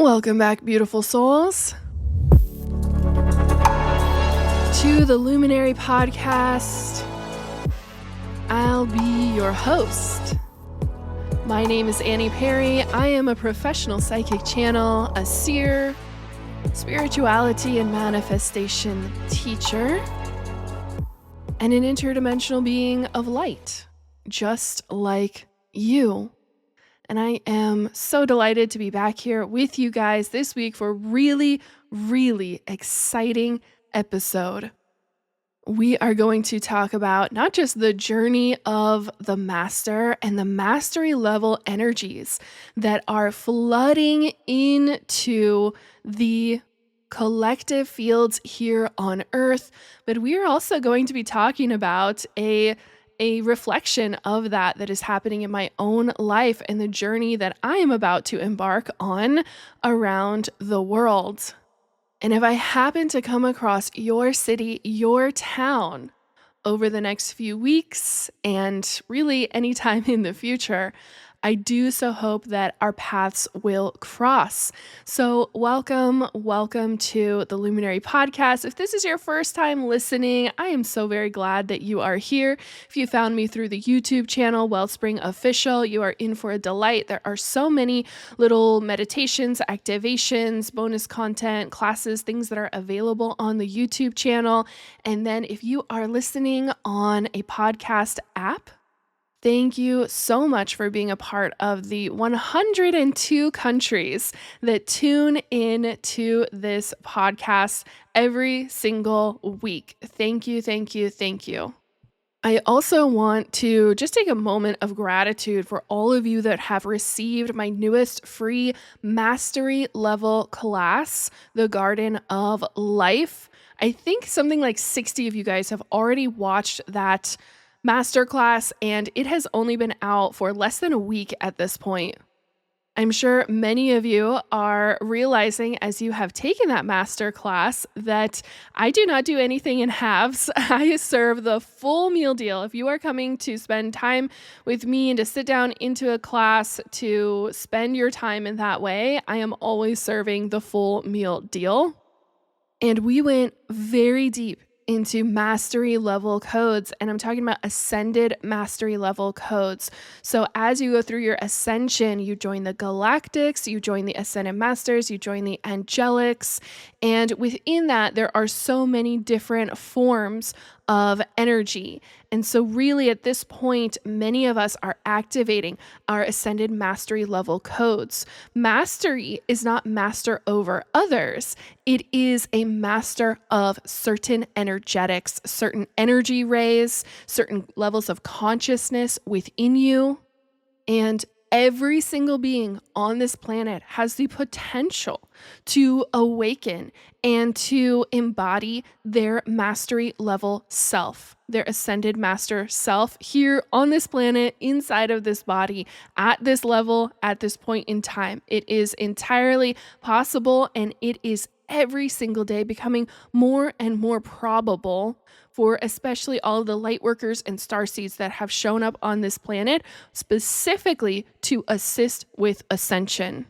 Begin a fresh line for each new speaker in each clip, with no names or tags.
Welcome back, beautiful souls, to the Luminary Podcast. I'll be your host. My name is Annie Perry. I am a professional psychic channel, a seer, spirituality and manifestation teacher, and an interdimensional being of light, just like you. And I am so delighted to be back here with you guys this week for a really, really exciting episode. We are going to talk about not just the journey of the master and the mastery level energies that are flooding into the collective fields here on Earth, but we are also going to be talking about a reflection of that is happening in my own life and the journey that I am about to embark on around the world. And if I happen to come across your city, your town over the next few weeks and really anytime in the future, I do so hope that our paths will cross. So welcome to the Luminary Podcast. If this is your first time listening, I am so very glad that you are here. If you found me through the YouTube channel, Wellspring Official, you are in for a delight. There are so many little meditations, activations, bonus content, classes, things that are available on the YouTube channel. And then if you are listening on a podcast app, thank you so much for being a part of the 102 countries that tune in to this podcast every single week. Thank you, thank you, thank you. I also want to just take a moment of gratitude for all of you that have received my newest free mastery level class, The Garden of Life. I think something like 60 of you guys have already watched that masterclass, and it has only been out for less than a week at this point. I'm sure many of you are realizing as you have taken that masterclass that I do not do anything in halves. I serve the full meal deal. If you are coming to spend time with me and to sit down into a class to spend your time in that way, I am always serving the full meal deal. And we went very deep into mastery level codes. And I'm talking about ascended mastery level codes. So as you go through your ascension, you join the galactics, you join the ascended masters, you join the angelics. And within that, there are so many different forms of energy. And so really at this point, many of us are activating our ascended mastery level codes. Mastery is not master over others. It is a master of certain energetics, certain energy rays, certain levels of consciousness within you. And every single being on this planet has the potential to awaken and to embody their mastery level self, their ascended master self here on this planet, inside of this body, at this level, at this point in time. It is entirely possible, and it is every single day becoming more and more probable for especially all of the light workers and starseeds that have shown up on this planet specifically to assist with ascension.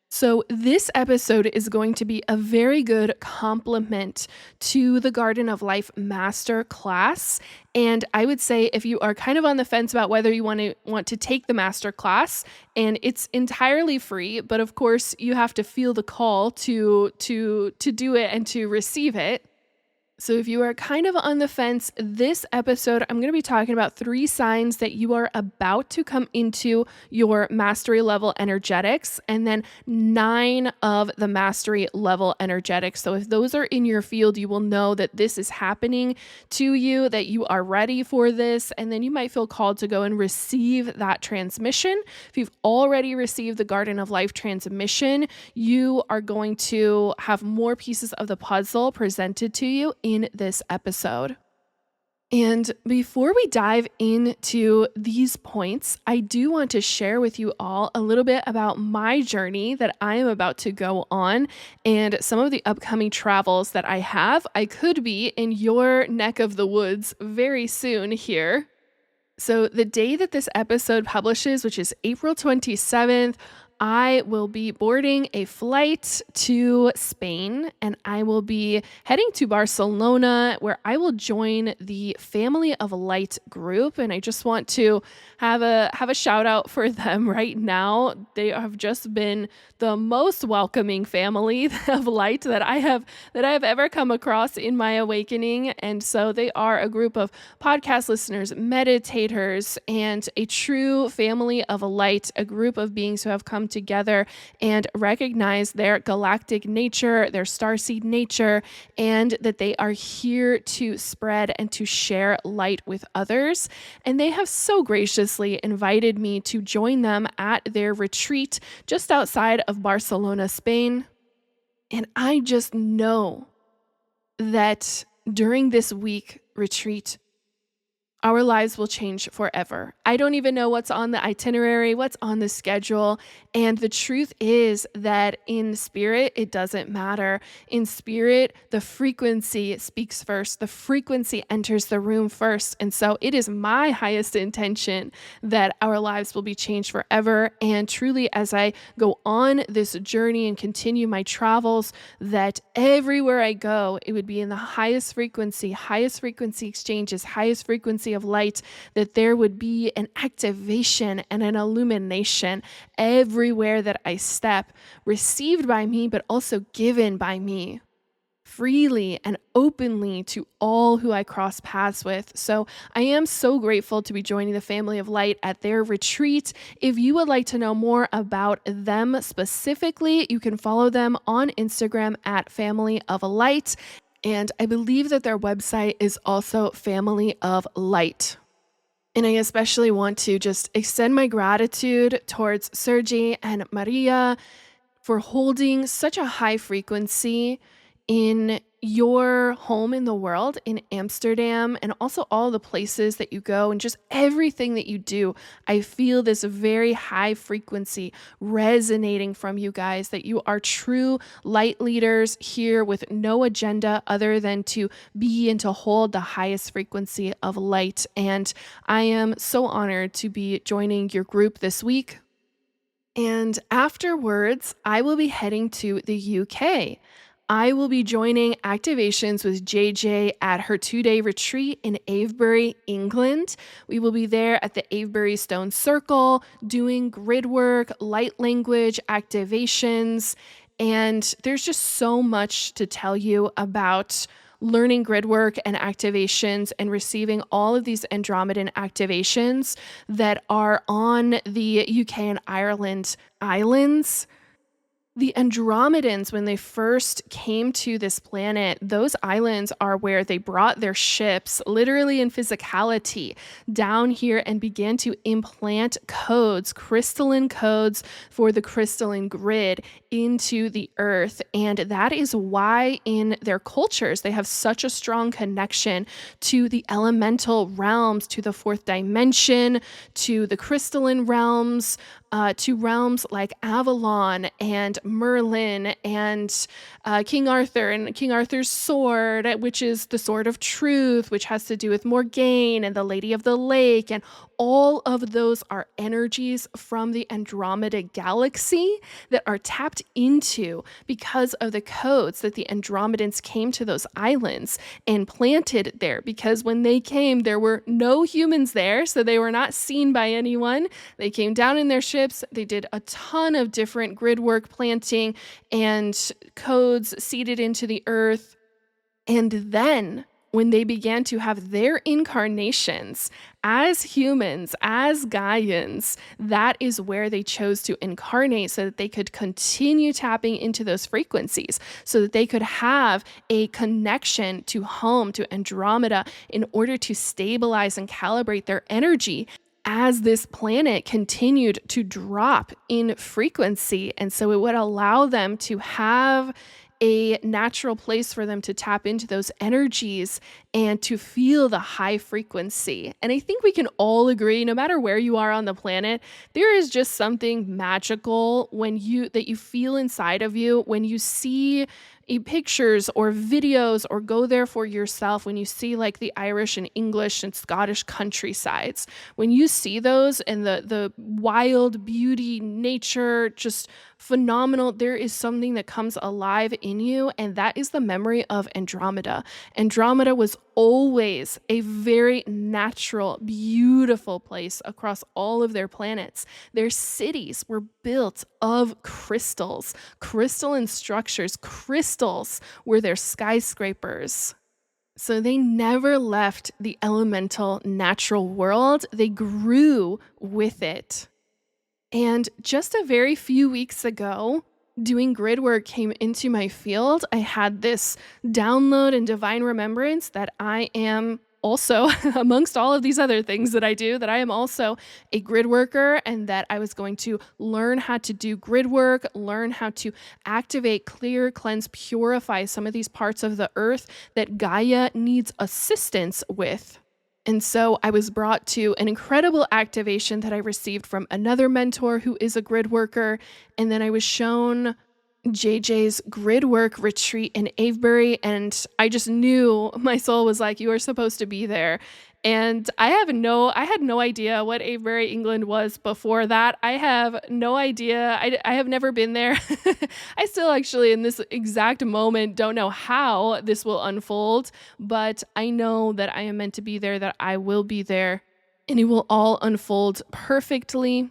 So this episode is going to be a very good complement to the Garden of Life Master class. And I would say if you are kind of on the fence about whether you want to take the master class, and it's entirely free, but of course you have to feel the call to do it and to receive it. So if you are kind of on the fence, this episode, I'm going to be talking about 3 signs that you are about to come into your mastery level energetics, and then 9 of the mastery level energetics. So if those are in your field, you will know that this is happening to you, that you are ready for this, and then you might feel called to go and receive that transmission. If you've already received the Garden of Life transmission, you are going to have more pieces of the puzzle presented to you in this episode. And before we dive into these points, I do want to share with you all a little bit about my journey that I am about to go on and some of the upcoming travels that I have. I could be in your neck of the woods very soon here. So the day that this episode publishes, which is April 27th, I will be boarding a flight to Spain, and I will be heading to Barcelona, where I will join the Family of Light group. And I just want to have a shout out for them right now. They have just been the most welcoming family of light that I have ever come across in my awakening. And so they are a group of podcast listeners, meditators, and a true family of light, a group of beings who have come together and recognize their galactic nature, their starseed nature, and that they are here to spread and to share light with others. And they have so graciously invited me to join them at their retreat just outside of Barcelona, Spain. And I just know that during this week retreat, our lives will change forever. I don't even know what's on the itinerary, what's on the schedule. And the truth is that in spirit, it doesn't matter. In spirit, the frequency speaks first. The frequency enters the room first. And so it is my highest intention that our lives will be changed forever. And truly, as I go on this journey and continue my travels, that everywhere I go, it would be in the highest frequency exchanges, highest frequency of light, that there would be an activation and an illumination everywhere that I step, received by me, but also given by me freely and openly to all who I cross paths with. So I am so grateful to be joining the Family of Light at their retreat. If you would like to know more about them specifically, you can follow them on Instagram at Family of Light. And I believe that their website is also Family of Light. And I especially want to just extend my gratitude towards Sergi and Maria for holding such a high frequency in your home in the world, in Amsterdam, and also all the places that you go and just everything that you do. I feel this very high frequency resonating from you guys, that you are true light leaders here with no agenda other than to be and to hold the highest frequency of light. And I am so honored to be joining your group this week. And afterwards, I will be heading to the UK. I will be joining activations with JJ at her 2-day retreat in Avebury, England. We will be there at the Avebury Stone Circle doing grid work, light language activations, and there's just so much to tell you about learning grid work and activations and receiving all of these Andromedan activations that are on the UK and Ireland islands. The Andromedans, when they first came to this planet, those islands are where they brought their ships, literally in physicality, down here and began to implant codes, crystalline codes for the crystalline grid into the earth. And that is why in their cultures, they have such a strong connection to the elemental realms, to the fourth dimension, to the crystalline realms, to realms like Avalon and Merlin and King Arthur and King Arthur's sword, which is the sword of truth, which has to do with Morgaine and the Lady of the Lake. And all of those are energies from the Andromeda galaxy that are tapped into because of the codes that the Andromedans came to those islands and planted there. Because when they came, there were no humans there, so they were not seen by anyone. They came down in their ships. They did a ton of different grid work planting and codes seeded into the earth. And then when they began to have their incarnations as humans, as Gaians, that is where they chose to incarnate so that they could continue tapping into those frequencies, so that they could have a connection to home, to Andromeda, in order to stabilize and calibrate their energy as this planet continued to drop in frequency. And so it would allow them to have a natural place for them to tap into those energies and to feel the high frequency. And I think we can all agree, no matter where you are on the planet, there is just something magical that you feel inside of you when you see pictures or videos or go there for yourself when you see like the Irish and English and Scottish countrysides. When you see those and the wild beauty, nature, just phenomenal, there is something that comes alive in you, and that is the memory of Andromeda. Andromeda was always a very natural, beautiful place across all of their planets. Their cities were built of crystals, crystalline structures. Crystals were their skyscrapers. So they never left the elemental natural world. They grew with it. And just a very few weeks ago, doing grid work came into my field. I had this download and divine remembrance that I am also, amongst all of these other things that I do, that I am also a grid worker, and that I was going to learn how to do grid work, learn how to activate, clear, cleanse, purify some of these parts of the earth that Gaia needs assistance with. And so I was brought to an incredible activation that I received from another mentor who is a grid worker. And then I was shown JJ's grid work retreat in Avebury. And I just knew my soul was like, you are supposed to be there. And I had no idea what Avebury, England was before that. I have no idea. I have never been there. I still actually in this exact moment don't know how this will unfold, but I know that I am meant to be there, that I will be there, and it will all unfold perfectly.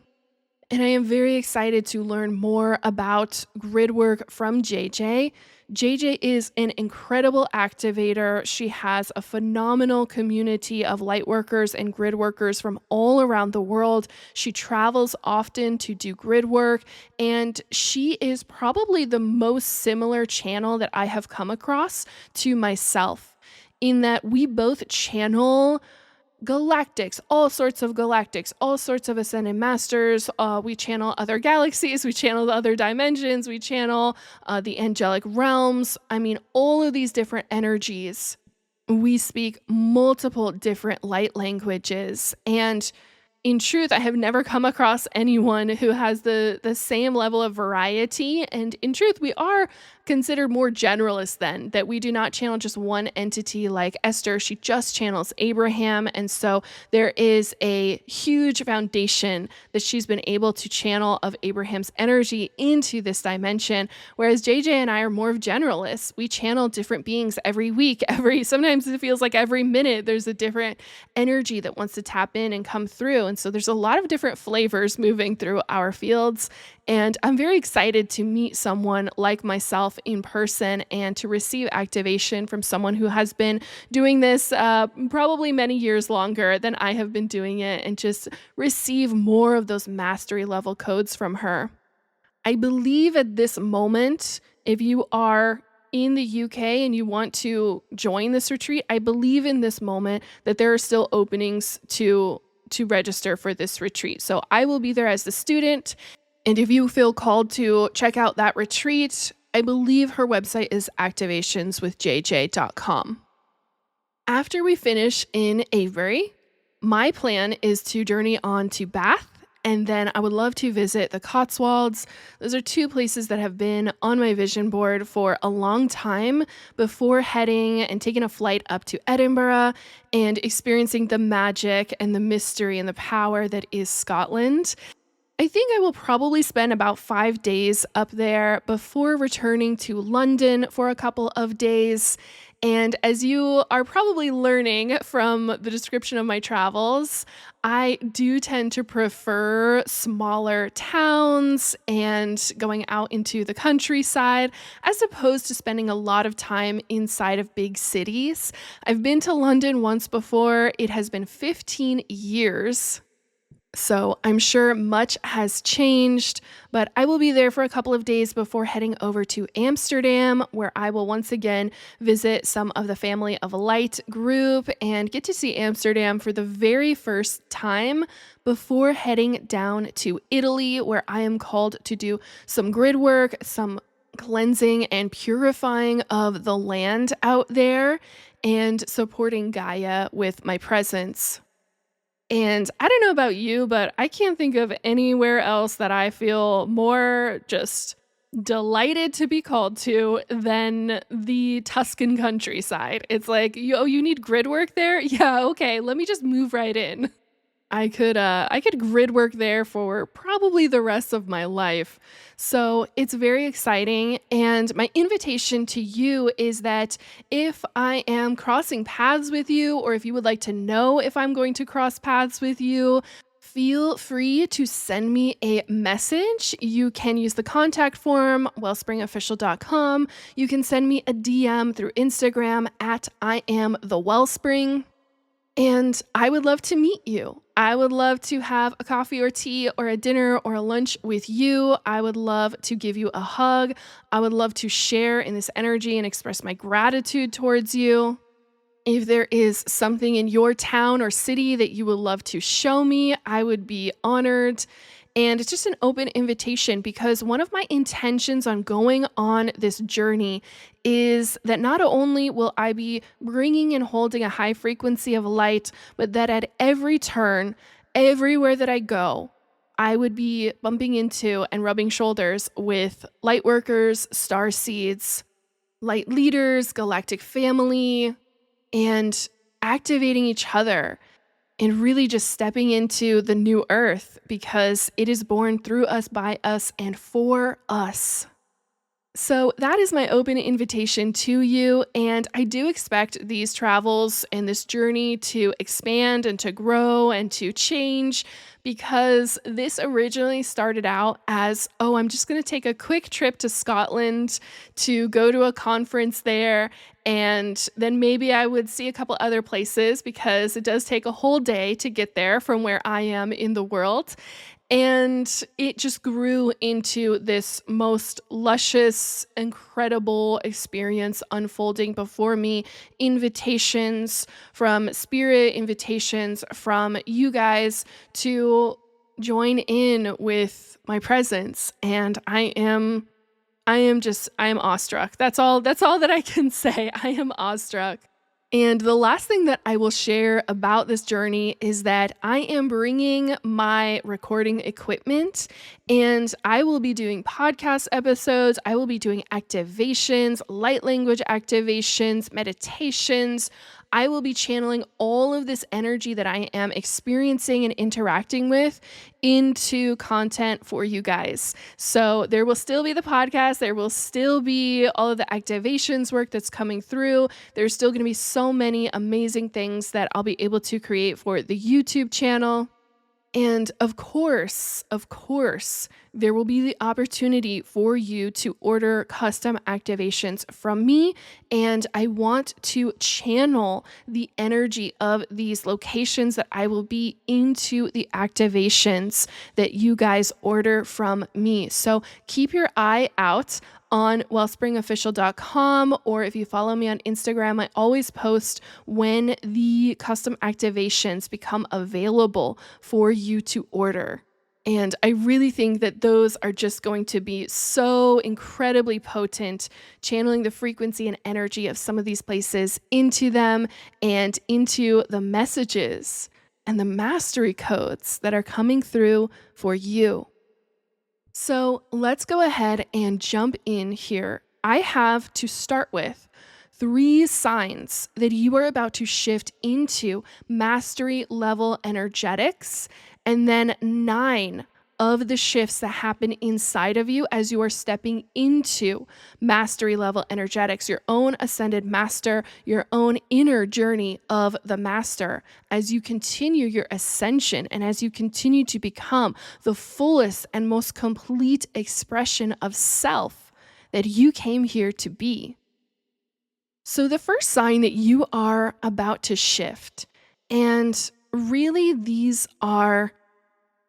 And I am very excited to learn more about grid work from JJ. JJ is an incredible activator. She has a phenomenal community of light workers and grid workers from all around the world. She travels often to do grid work, and she is probably the most similar channel that I have come across to myself, in that we both channel galactics, all sorts of ascended masters. We channel other galaxies, we channel the other dimensions, we channel the angelic realms. I mean, all of these different energies. We speak multiple different light languages, and in truth, I have never come across anyone who has the same level of variety. And in truth, we are considered more generalist then, that we do not channel just one entity like Esther. She just channels Abraham. And so there is a huge foundation that she's been able to channel of Abraham's energy into this dimension. Whereas JJ and I are more of generalists. We channel different beings every week, sometimes it feels like every minute there's a different energy that wants to tap in and come through. And so there's a lot of different flavors moving through our fields. And I'm very excited to meet someone like myself in person and to receive activation from someone who has been doing this probably many years longer than I have been doing it, and just receive more of those mastery level codes from her. I believe at this moment, if you are in the UK and you want to join this retreat, I believe in this moment that there are still openings to register for this retreat. So I will be there as the student. And if you feel called to check out that retreat, I believe her website is activationswithjj.com. After we finish in Avebury, my plan is to journey on to Bath, and then I would love to visit the Cotswolds. Those are two places that have been on my vision board for a long time before heading and taking a flight up to Edinburgh and experiencing the magic and the mystery and the power that is Scotland. I think I will probably spend about 5 days up there before returning to London for a couple of days. And as you are probably learning from the description of my travels, I do tend to prefer smaller towns and going out into the countryside as opposed to spending a lot of time inside of big cities. I've been to London once before. It has been 15 years. So I'm sure much has changed, but I will be there for a couple of days before heading over to Amsterdam, where I will once again visit some of the Family of Light group and get to see Amsterdam for the very first time before heading down to Italy, where I am called to do some grid work, some cleansing and purifying of the land out there, and supporting Gaia with my presence. And I don't know about you, but I can't think of anywhere else that I feel more just delighted to be called to than the Tuscan countryside. It's like, you need grid work there? Yeah, okay, let me just move right in. I could grid work there for probably the rest of my life. So it's very exciting. And my invitation to you is that if I am crossing paths with you, or if you would like to know if I'm going to cross paths with you, feel free to send me a message. You can use the contact form, wellspringofficial.com. You can send me a DM through Instagram at I am the Wellspring. And I would love to meet you. I would love to have a coffee or tea or a dinner or a lunch with you. I would love to give you a hug. I would love to share in this energy and express my gratitude towards you. If there is something in your town or city that you would love to show me, I would be honored. And it's just an open invitation, because one of my intentions on going on this journey is that not only will I be bringing and holding a high frequency of light, but that at every turn, everywhere that I go, I would be bumping into and rubbing shoulders with light workers, star seeds, light leaders, galactic family, and activating each other and really just stepping into the new earth, because it is born through us, by us, and for us. So that is my open invitation to you. And I do expect these travels and this journey to expand and to grow and to change, because this originally started out as, I'm just going to take a quick trip to Scotland to go to a conference there. And then maybe I would see a couple other places, because it does take a whole day to get there from where I am in the world. And it just grew into this most luscious, incredible experience unfolding before me. Invitations from spirit, invitations from you guys to join in with my presence. And I am awestruck. That's all that I can say. I am awestruck. And the last thing that I will share about this journey is that I am bringing my recording equipment, and I will be doing podcast episodes. I will be doing activations, light language activations, meditations. I will be channeling all of this energy that I am experiencing and interacting with into content for you guys. So there will still be the podcast. There will still be all of the activations work that's coming through. There's still going to be so many amazing things that I'll be able to create for the YouTube channel. And of course, there will be the opportunity for you to order custom activations from me. And I want to channel the energy of these locations that I will be into the activations that you guys order from me. So keep your eye out on wellspringofficial.com, or if you follow me on Instagram, I always post when the custom activations become available for you to order. And I really think that those are just going to be so incredibly potent, channeling the frequency and energy of some of these places into them and into the messages and the mastery codes that are coming through for you. So let's go ahead and jump in here. I have to start with 3 signs that you are about to shift into mastery level energetics, and then 9 of the shifts that happen inside of you as you are stepping into mastery level energetics, your own ascended master, your own inner journey of the master, as you continue your ascension and as you continue to become the fullest and most complete expression of self that you came here to be. So the first sign that you are about to shift, and really these are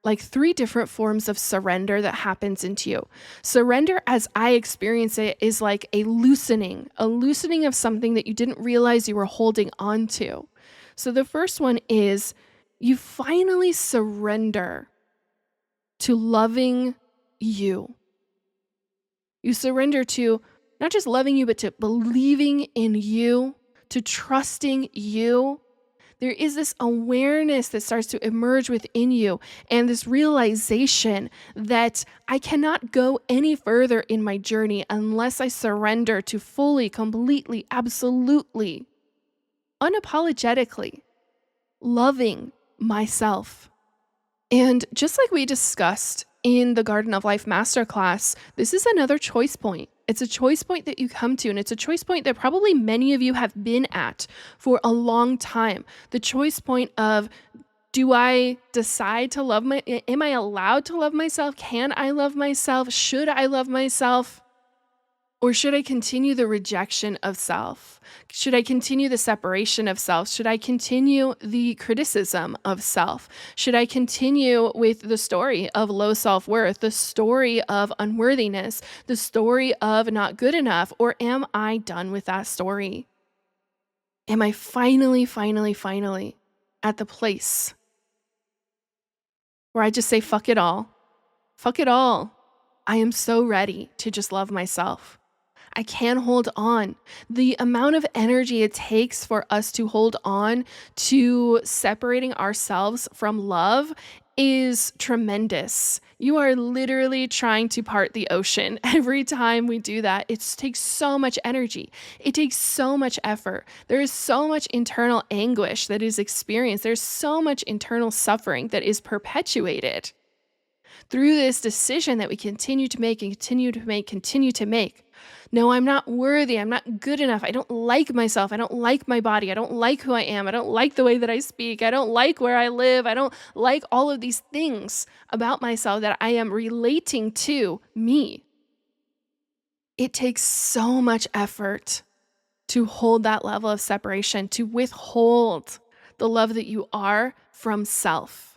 like 3 different forms of surrender that happens into you. Surrender, as I experience it, is like a loosening of something that you didn't realize you were holding on to. So the first one is you finally surrender to loving you. You surrender to not just loving you, but to believing in you, to trusting you, there is this awareness that starts to emerge within you and this realization that I cannot go any further in my journey unless I surrender to fully, completely, absolutely, unapologetically loving myself. And just like we discussed in the Garden of Life Masterclass, this is another choice point. It's a choice point that you come to, and it's a choice point that probably many of you have been at for a long time. The choice point of, do I decide to love am I allowed to love myself? Can I love myself? Should I love myself? Or should I continue the rejection of self? Should I continue the separation of self? Should I continue the criticism of self? Should I continue with the story of low self-worth, the story of unworthiness, the story of not good enough? Or am I done with that story? Am I finally at the place where I just say, fuck it all. Fuck it all. I am so ready to just love myself. I can't hold on. The amount of energy it takes for us to hold on to separating ourselves from love is tremendous. You are literally trying to part the ocean. Every time we do that, it takes so much energy. It takes so much effort. There is so much internal anguish that is experienced. There's so much internal suffering that is perpetuated through this decision that we continue to make and continue to make. No, I'm not worthy. I'm not good enough. I don't like myself. I don't like my body. I don't like who I am. I don't like the way that I speak. I don't like where I live. I don't like all of these things about myself that I am relating to me. It takes so much effort to hold that level of separation, to withhold the love that you are from self.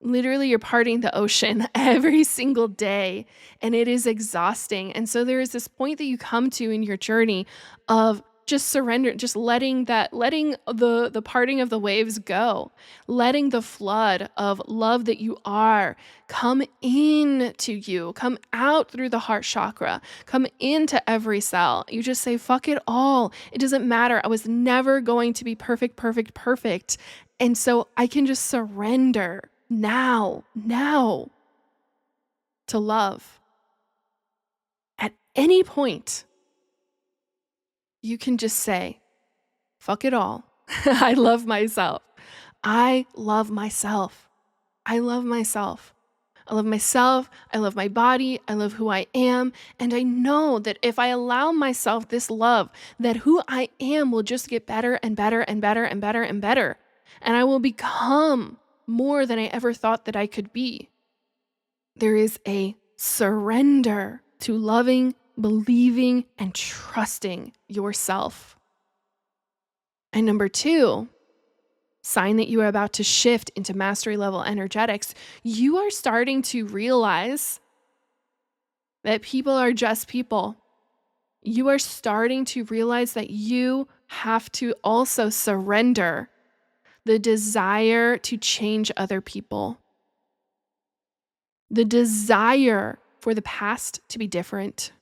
Literally, you're parting the ocean every single day, and it is exhausting. And so there is this point that you come to in your journey of just surrender, just letting the parting of the waves go, letting the flood of love that you are come into you, come out through the heart chakra, come into every cell. You just say, fuck it all. It doesn't matter. I was never going to be perfect. And so I can just surrender now to love. At any point, you can just say, fuck it all. I love myself. I love myself. I love myself. I love myself. I love my body. I love who I am. And I know that if I allow myself this love, that who I am will just get better and better and better and better and better. And I will become more than I ever thought that I could be. There is a surrender to loving, believing, and trusting yourself. And number 2, sign that you are about to shift into mastery level energetics. You are starting to realize that people are just people. You are starting to realize that you have to also surrender the desire to change other people, the desire for the past to be different,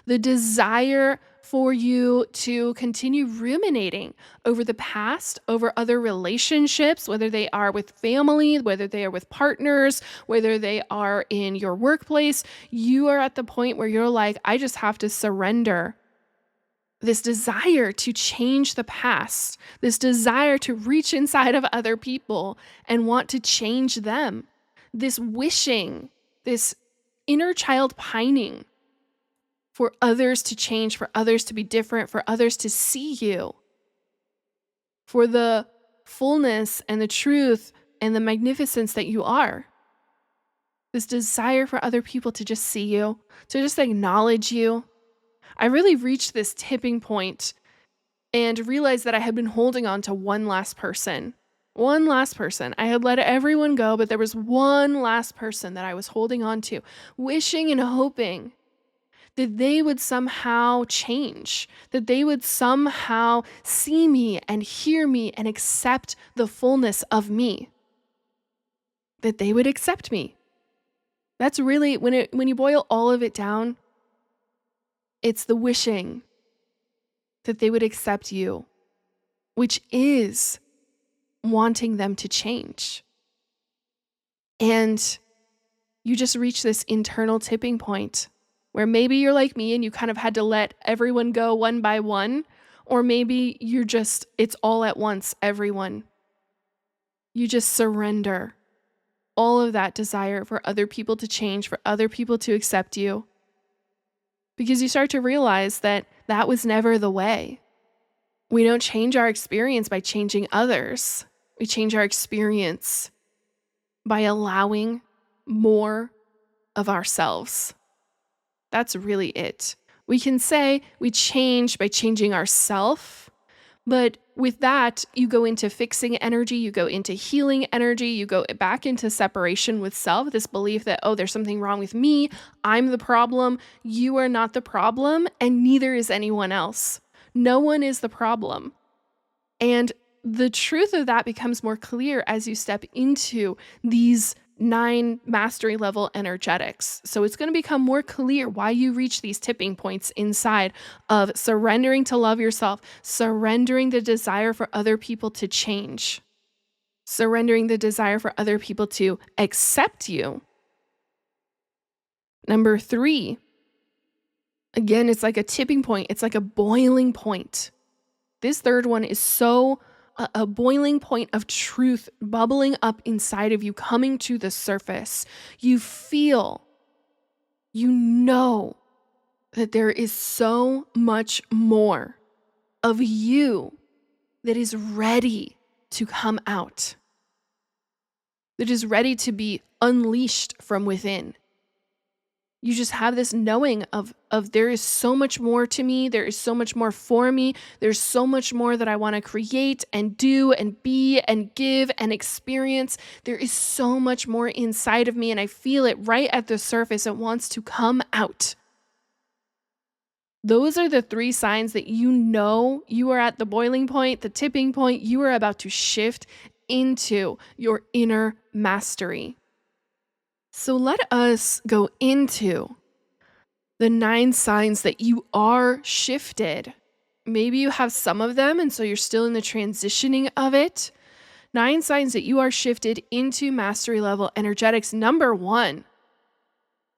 the desire for you to continue ruminating over the past, over other relationships, whether they are with family, whether they are with partners, whether they are in your workplace. You are at the point where you're like, I just have to surrender this desire to change the past, this desire to reach inside of other people and want to change them, this wishing, this inner child pining for others to change, for others to be different, for others to see you, for the fullness and the truth and the magnificence that you are. This desire for other people to just see you, to just acknowledge you. I really reached this tipping point and realized that I had been holding on to one last person. I had let everyone go, but there was one last person that I was holding on to, wishing and hoping that they would somehow change, that they would somehow see me and hear me and accept the fullness of me, that they would accept me. That's really, when you boil all of it down, it's the wishing that they would accept you, which is wanting them to change. And you just reach this internal tipping point where maybe you're like me and you kind of had to let everyone go one by one, or maybe it's all at once, everyone. You just surrender all of that desire for other people to change, for other people to accept you, because you start to realize that that was never the way. We don't change our experience by changing others. We change our experience by allowing more of ourselves. That's really it. We can say we change by changing ourselves, but with that, you go into fixing energy, you go into healing energy, you go back into separation with self, this belief that, oh, there's something wrong with me, I'm the problem, you are not the problem, and neither is anyone else. No one is the problem. And the truth of that becomes more clear as you step into these 9 mastery level energetics. So it's going to become more clear why you reach these tipping points inside of surrendering to love yourself, surrendering the desire for other people to change, surrendering the desire for other people to accept you. Number 3, again, it's like a tipping point. It's like a boiling point. This third one is a boiling point of truth bubbling up inside of you, coming to the surface. You know that there is so much more of you that is ready to come out, that is ready to be unleashed from within. You just have this knowing of there is so much more to me. There is so much more for me. There's so much more that I want to create and do and be and give and experience. There is so much more inside of me, and I feel it right at the surface. It wants to come out. Those are the 3 signs that you know you are at the boiling point, the tipping point. You are about to shift into your inner mastery. So let us go into the 9 signs that you are shifted. Maybe you have some of them, and so you're still in the transitioning of it. 9 signs that you are shifted into mastery level energetics. Number 1,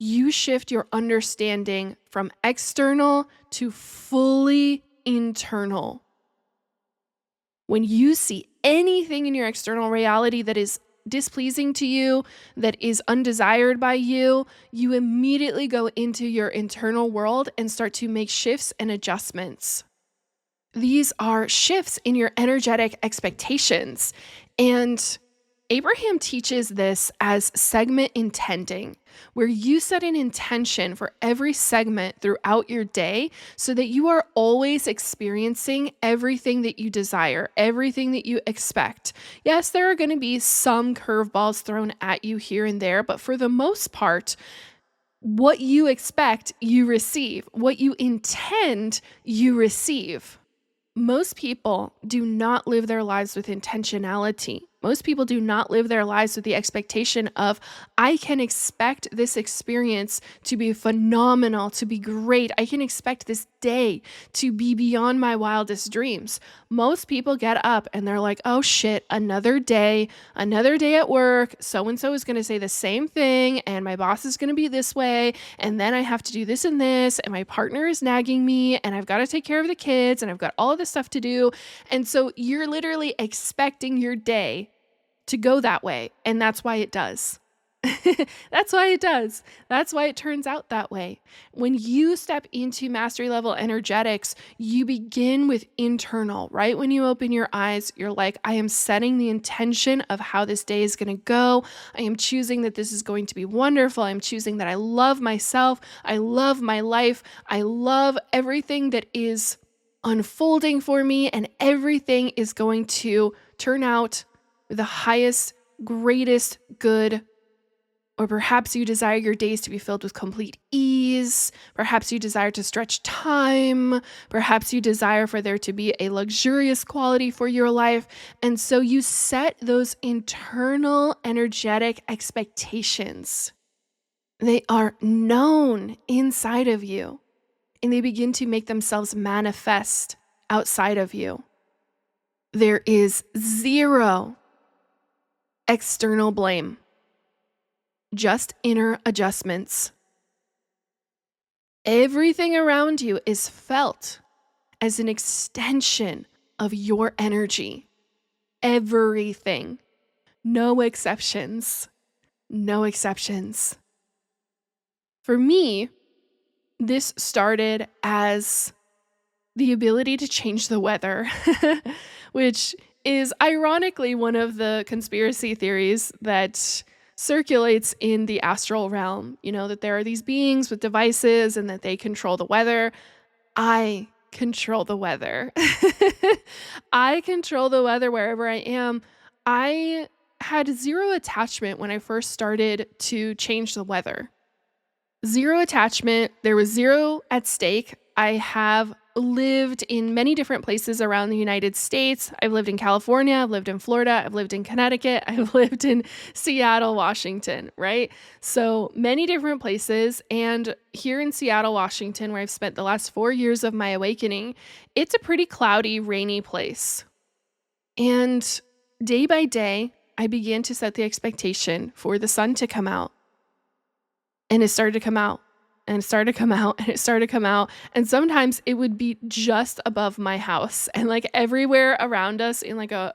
you shift your understanding from external to fully internal. When you see anything in your external reality that is displeasing to you, that is undesired by you, you immediately go into your internal world and start to make shifts and adjustments. These are shifts in your energetic expectations. And Abraham teaches this as segment intending, where you set an intention for every segment throughout your day so that you are always experiencing everything that you desire, everything that you expect. Yes, there are going to be some curveballs thrown at you here and there, but for the most part, what you expect, you receive. What you intend, you receive. Most people do not live their lives with intentionality. Most people do not live their lives with the expectation of, I can expect this experience to be phenomenal, to be great. I can expect this day to be beyond my wildest dreams. Most people get up and they're like, oh shit, another day at work. So-and-so is going to say the same thing, and my boss is going to be this way, and then I have to do this, and my partner is nagging me, and I've got to take care of the kids, and I've got all of this stuff to do. And so you're literally expecting your day to go that way. And that's why it does. That's why it does. That's why it turns out that way. When you step into mastery level energetics, you begin with internal. Right when you open your eyes, you're like, I am setting the intention of how this day is going to go. I am choosing that this is going to be wonderful. I'm choosing that I love myself. I love my life. I love everything that is unfolding for me, and everything is going to turn out with the highest, greatest good. Or perhaps you desire your days to be filled with complete ease. Perhaps you desire to stretch time. Perhaps you desire for there to be a luxurious quality for your life. And so you set those internal energetic expectations. They are known inside of you, and they begin to make themselves manifest outside of you. There is zero external blame, just inner adjustments. Everything around you is felt as an extension of your energy. Everything. No exceptions. No exceptions. For me, this started as the ability to change the weather, which is ironically one of the conspiracy theories that circulates in the astral realm. You know, that there are these beings with devices and that they control the weather. I control the weather. I control the weather wherever I am. I had zero attachment when I first started to change the weather. Zero attachment. There was zero at stake. I have lived in many different places around the United States. I've lived in California, I've lived in Florida, I've lived in Connecticut, I've lived in Seattle, Washington, right? So many different places. And here in Seattle, Washington, where I've spent the last 4 years of my awakening, it's a pretty cloudy, rainy place. And day by day, I began to set the expectation for the sun to come out. And it started to come out. And it started to come out, and it started to come out. And sometimes it would be just above my house. And like everywhere around us in like a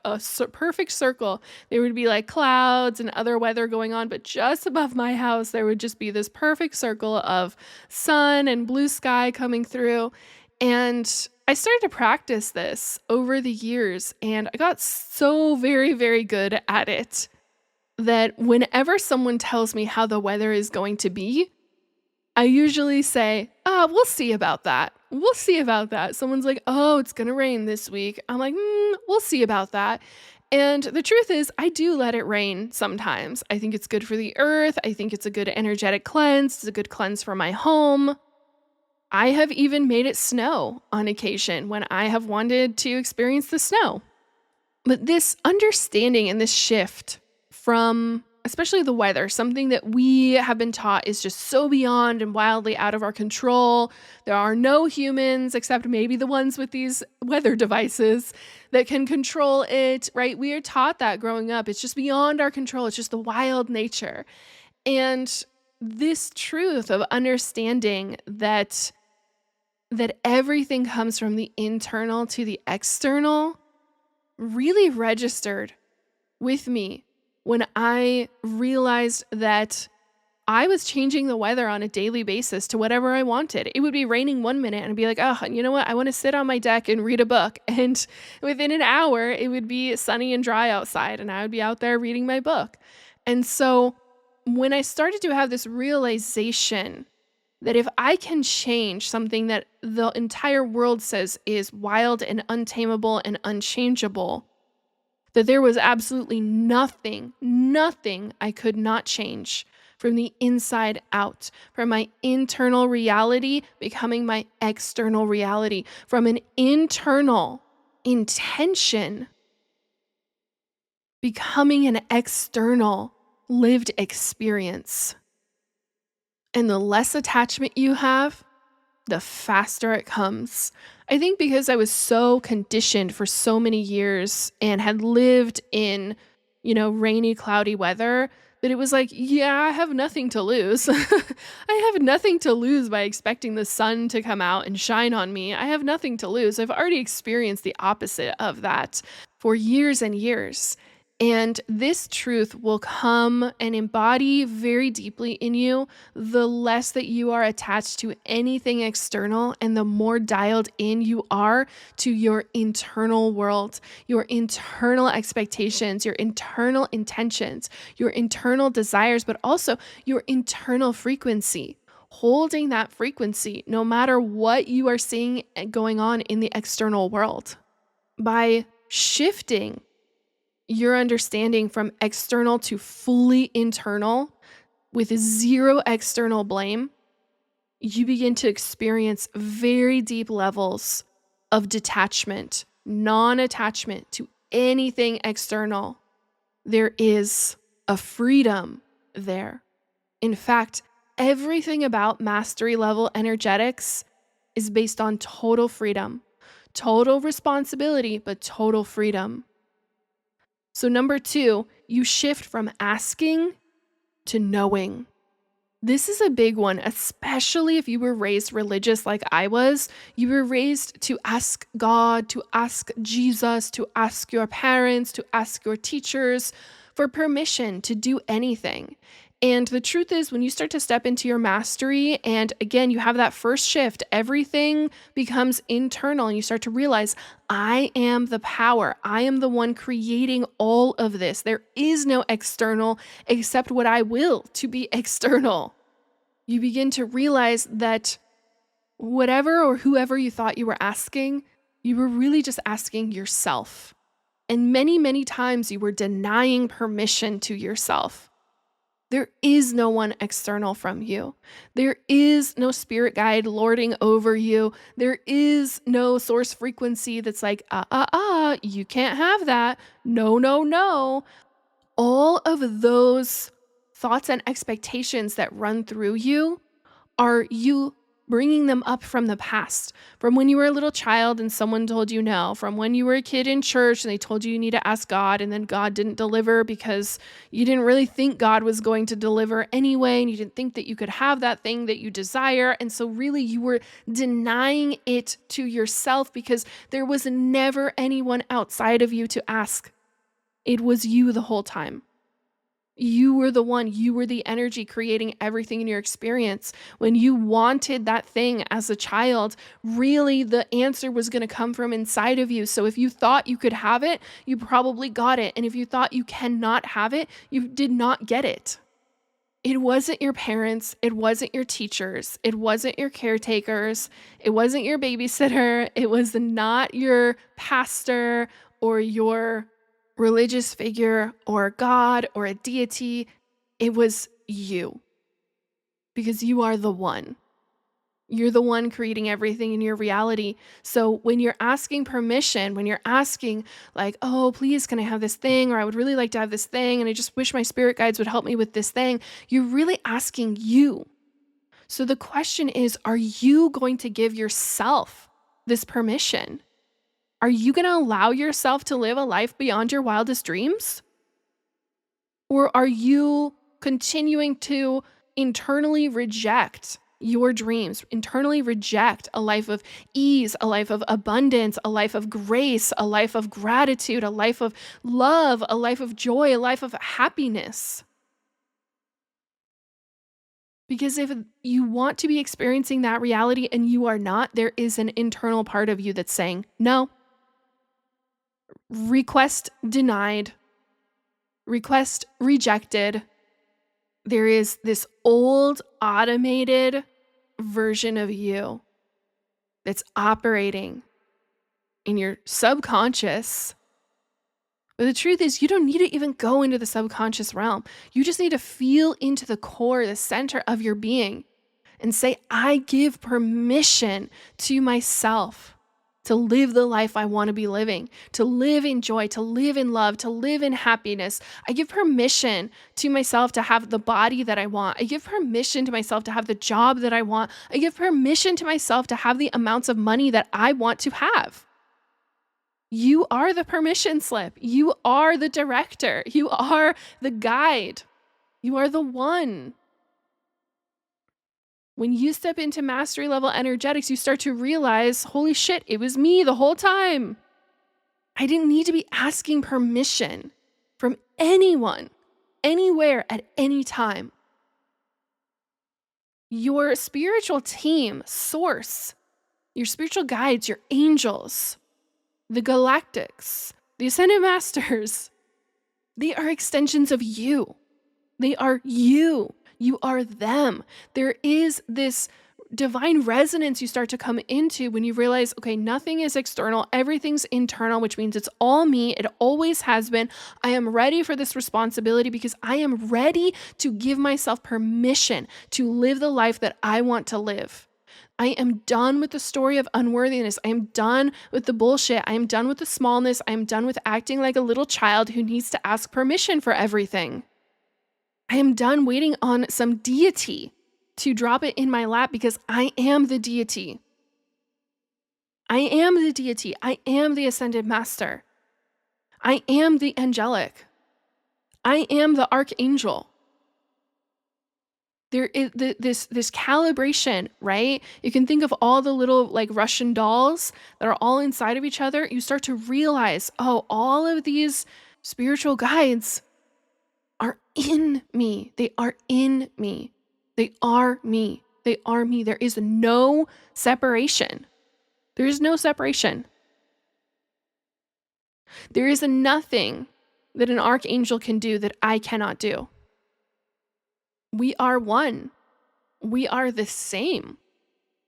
perfect circle, there would be like clouds and other weather going on. But just above my house, there would just be this perfect circle of sun and blue sky coming through. And I started to practice this over the years. And I got so very, very good at it that whenever someone tells me how the weather is going to be, I usually say, we'll see about that. We'll see about that. Someone's like, oh, it's going to rain this week. I'm like, we'll see about that. And the truth is, I do let it rain sometimes. I think it's good for the earth. I think it's a good energetic cleanse. It's a good cleanse for my home. I have even made it snow on occasion when I have wanted to experience the snow. But this understanding and this shift from especially the weather, something that we have been taught is just so beyond and wildly out of our control. There are no humans, except maybe the ones with these weather devices, that can control it, right? We are taught that growing up. It's just beyond our control. It's just the wild nature. And this truth of understanding that everything comes from the internal to the external really registered with me when I realized that I was changing the weather on a daily basis to whatever I wanted. It would be raining 1 minute and I'd be like, oh, you know what? I want to sit on my deck and read a book. And within an hour, it would be sunny and dry outside and I would be out there reading my book. And so when I started to have this realization that if I can change something that the entire world says is wild and untamable and unchangeable, that there was absolutely nothing I could not change from the inside out, from my internal reality becoming my external reality, from an internal intention becoming an external lived experience. And the less attachment you have, the faster it comes. I think because I was so conditioned for so many years and had lived in, rainy, cloudy weather, that it was like, yeah, I have nothing to lose. I have nothing to lose by expecting the sun to come out and shine on me. I have nothing to lose. I've already experienced the opposite of that for years and years. And this truth will come and embody very deeply in you the less that you are attached to anything external and the more dialed in you are to your internal world, your internal expectations, your internal intentions, your internal desires, but also your internal frequency. Holding that frequency no matter what you are seeing going on in the external world. By shifting your understanding from external to fully internal with zero external blame, you begin to experience very deep levels of detachment, non-attachment to anything external. There is a freedom there. In fact, everything about mastery level energetics is based on total freedom. Total responsibility, but total freedom. So number 2, you shift from asking to knowing. This is a big one, especially if you were raised religious like I was. You were raised to ask God, to ask Jesus, to ask your parents, to ask your teachers for permission to do anything. And the truth is, when you start to step into your mastery, and again, you have that first shift, everything becomes internal, and you start to realize, I am the power. I am the one creating all of this. There is no external except what I will to be external. You begin to realize that whatever or whoever you thought you were asking, you were really just asking yourself. And many, many times you were denying permission to yourself. There is no one external from you. There is no spirit guide lording over you. There is no source frequency that's like, you can't have that. No, no, no. All of those thoughts and expectations that run through you are you bringing them up from the past, from when you were a little child and someone told you no, from when you were a kid in church and they told you need to ask God and then God didn't deliver because you didn't really think God was going to deliver anyway and you didn't think that you could have that thing that you desire. And so really you were denying it to yourself because there was never anyone outside of you to ask. It was you the whole time. You were the one, you were the energy creating everything in your experience. When you wanted that thing as a child, really the answer was going to come from inside of you. So if you thought you could have it, you probably got it. And if you thought you cannot have it, you did not get it. It wasn't your parents. It wasn't your teachers. It wasn't your caretakers. It wasn't your babysitter. It was not your pastor or your religious figure or God or a deity. It was you, because you are the one. You're the one creating everything in your reality. So when you're asking permission, when you're asking like, oh, please, can I have this thing? Or I would really like to have this thing. And I just wish my spirit guides would help me with this thing. You're really asking you. So the question is, are you going to give yourself this permission? Are you going to allow yourself to live a life beyond your wildest dreams? Or are you continuing to internally reject your dreams, internally reject a life of ease, a life of abundance, a life of grace, a life of gratitude, a life of love, a life of joy, a life of happiness? Because if you want to be experiencing that reality and you are not, there is an internal part of you that's saying, no. Request denied, request rejected. There is this old automated version of you that's operating in your subconscious. But the truth is, you don't need to even go into the subconscious realm. You just need to feel into the core, the center of your being, and say, I give permission to myself to live the life I want to be living, to live in joy, to live in love, to live in happiness. I give permission to myself to have the body that I want. I give permission to myself to have the job that I want. I give permission to myself to have the amounts of money that I want to have. You are the permission slip. You are the director. You are the guide. You are the one. When you step into mastery level energetics, you start to realize, holy shit, it was me the whole time. I didn't need to be asking permission from anyone, anywhere, at any time. Your spiritual team, source, your spiritual guides, your angels, the galactics, the ascended masters, they are extensions of you. They are you. You are them. There is this divine resonance you start to come into when you realize, okay, nothing is external, everything's internal, which means it's all me. It always has been. I am ready for this responsibility because I am ready to give myself permission to live the life that I want to live. I am done with the story of unworthiness. I am done with the bullshit. I am done with the smallness. I am done with acting like a little child who needs to ask permission for everything. I am done waiting on some deity to drop it in my lap because I am the deity. I am the deity. I am the ascended master. I am the angelic. I am the archangel. There is this calibration, right? You can think of all the little like Russian dolls that are all inside of each other. You start to realize, oh, all of these spiritual guides are in me. They are in me. They are me. They are me. There is no separation. There is no separation. There is nothing that an archangel can do that I cannot do. We are one. We are the same.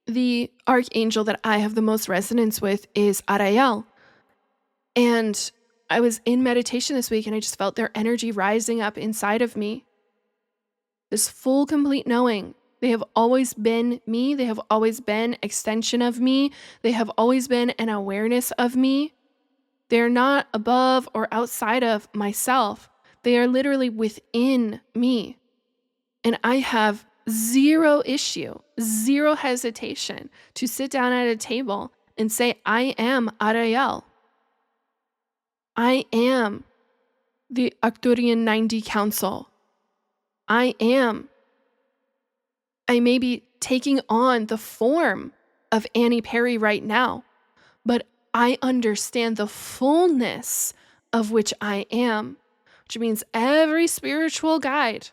The archangel that I have the most resonance with is Ariel. And I was in meditation this week and I just felt their energy rising up inside of me. This full, complete knowing. They have always been me. They have always been extension of me. They have always been an awareness of me. They're not above or outside of myself. They are literally within me. And I have zero issue, zero hesitation to sit down at a table and say, I am Ariel. I am the Arcturian 90 Council. I may be taking on the form of Annie Perry right now, but I understand the fullness of which I am, which means every spiritual guide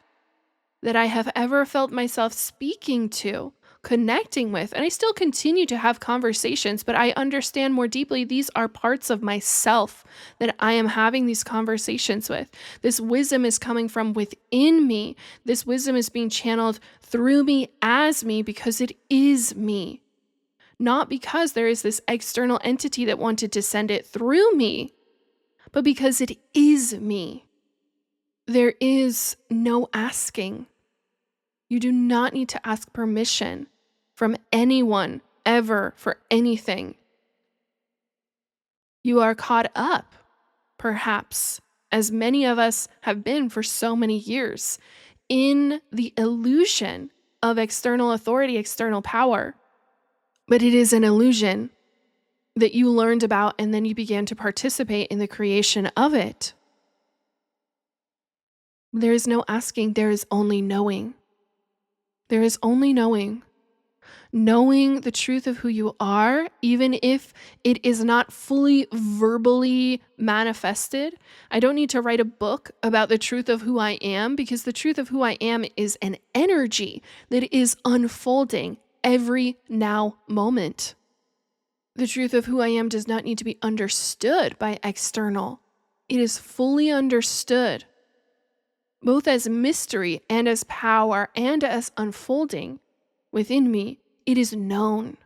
that I have ever felt myself speaking to, connecting with, and I still continue to have conversations, but I understand more deeply these are parts of myself that I am having these conversations with. This wisdom is coming from within me. This wisdom is being channeled through me as me because it is me. Not because there is this external entity that wanted to send it through me, but because it is me. There is no asking. You do not need to ask permission from anyone ever for anything. You are caught up, perhaps, as many of us have been for so many years, in the illusion of external authority, external power. But it is an illusion that you learned about and then you began to participate in the creation of it. There is no asking, there is only knowing. There is only knowing. Knowing the truth of who you are, even if it is not fully verbally manifested. I don't need to write a book about the truth of who I am because the truth of who I am is an energy that is unfolding every now moment. The truth of who I am does not need to be understood by external. It is fully understood, both as mystery and as power and as unfolding within me. It is known.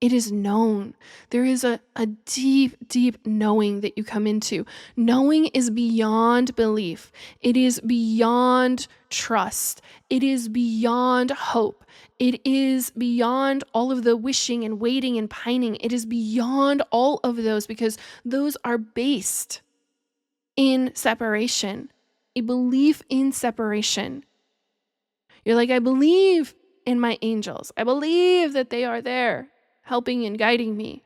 It is known. There is a deep, deep knowing that you come into. Knowing is beyond belief. It is beyond trust. It is beyond hope. It is beyond all of the wishing and waiting and pining. It is beyond all of those because those are based in separation. A belief in separation. You're like, I believe in my angels. I believe that they are there helping and guiding me.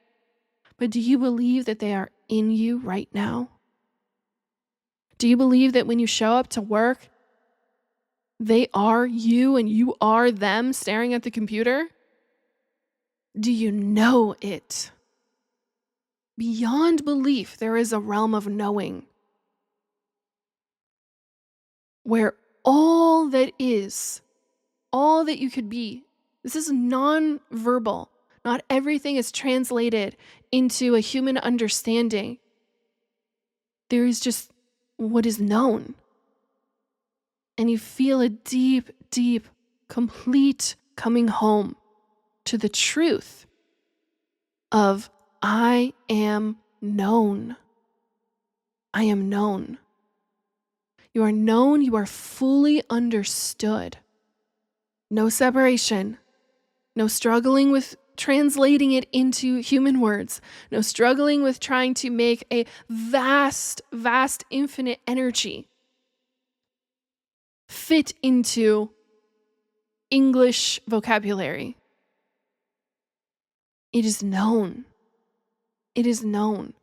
But do you believe that they are in you right now? Do you believe that when you show up to work, they are you and you are them staring at the computer? Do you know it? Beyond belief, there is a realm of knowing where all that is, all that you could be, this is non-verbal. Not everything is translated into a human understanding. There is just what is known. And you feel a deep, deep, complete coming home to the truth of I am known. I am known. You are known, you are fully understood. No separation, no struggling with translating it into human words, no struggling with trying to make a vast, vast, infinite energy fit into English vocabulary. It is known. It is known.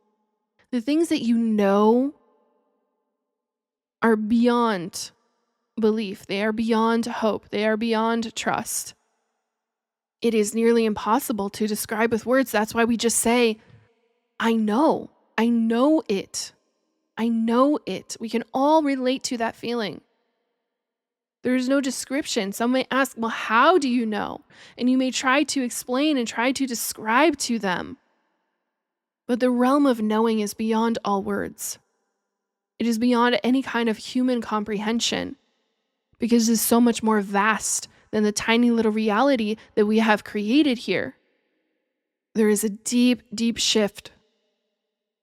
The things that you know are beyond belief. They are beyond hope. They are beyond trust. It is nearly impossible to describe with words. That's why we just say, I know. I know it. I know it. We can all relate to that feeling. There is no description. Some may ask, well, how do you know? And you may try to explain and try to describe to them. But the realm of knowing is beyond all words. It is beyond any kind of human comprehension because it is so much more vast than the tiny little reality that we have created here. There is a deep, deep shift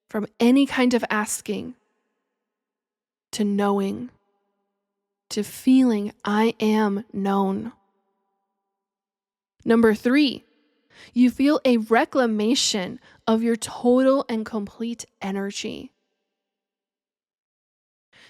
from any kind of asking to knowing, to feeling I am known. Number 3, you feel a reclamation of your total and complete energy.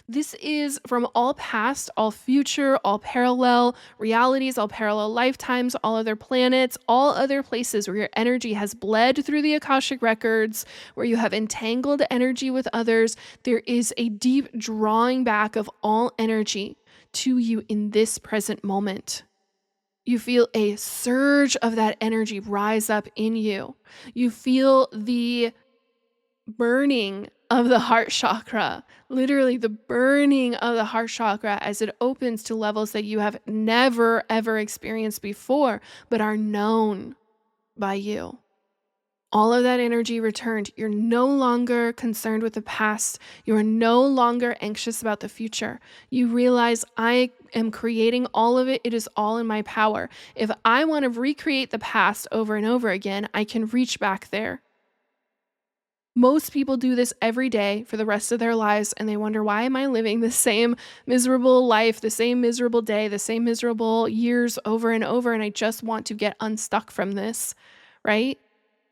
This is from all past, all future, all parallel realities, all parallel lifetimes, all other planets, all other places where your energy has bled through the Akashic records, where you have entangled energy with others. There is a deep drawing back of all energy to you in this present moment. You feel a surge of that energy rise up in you. You feel the burning of the heart chakra, literally the burning of the heart chakra as it opens to levels that you have never, ever experienced before, but are known by you. All of that energy returned. You're no longer concerned with the past. You are no longer anxious about the future. You realize I am creating all of it. It is all in my power. If I want to recreate the past over and over again, I can reach back there. Most people do this every day for the rest of their lives, and they wonder, why am I living the same miserable life, the same miserable day, the same miserable years over and over, and I just want to get unstuck from this, right?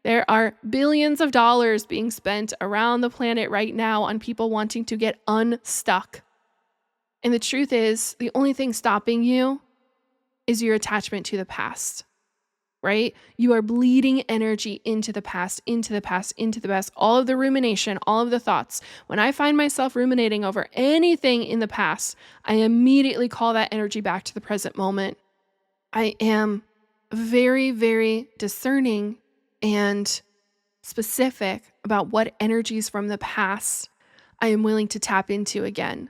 There are billions of dollars being spent around the planet right now on people wanting to get unstuck. And the truth is, the only thing stopping you is your attachment to the past. Right? You are bleeding energy into the past, into the past, into the past, all of the rumination, all of the thoughts. When I find myself ruminating over anything in the past, I immediately call that energy back to the present moment. I am very, very discerning and specific about what energies from the past I am willing to tap into again.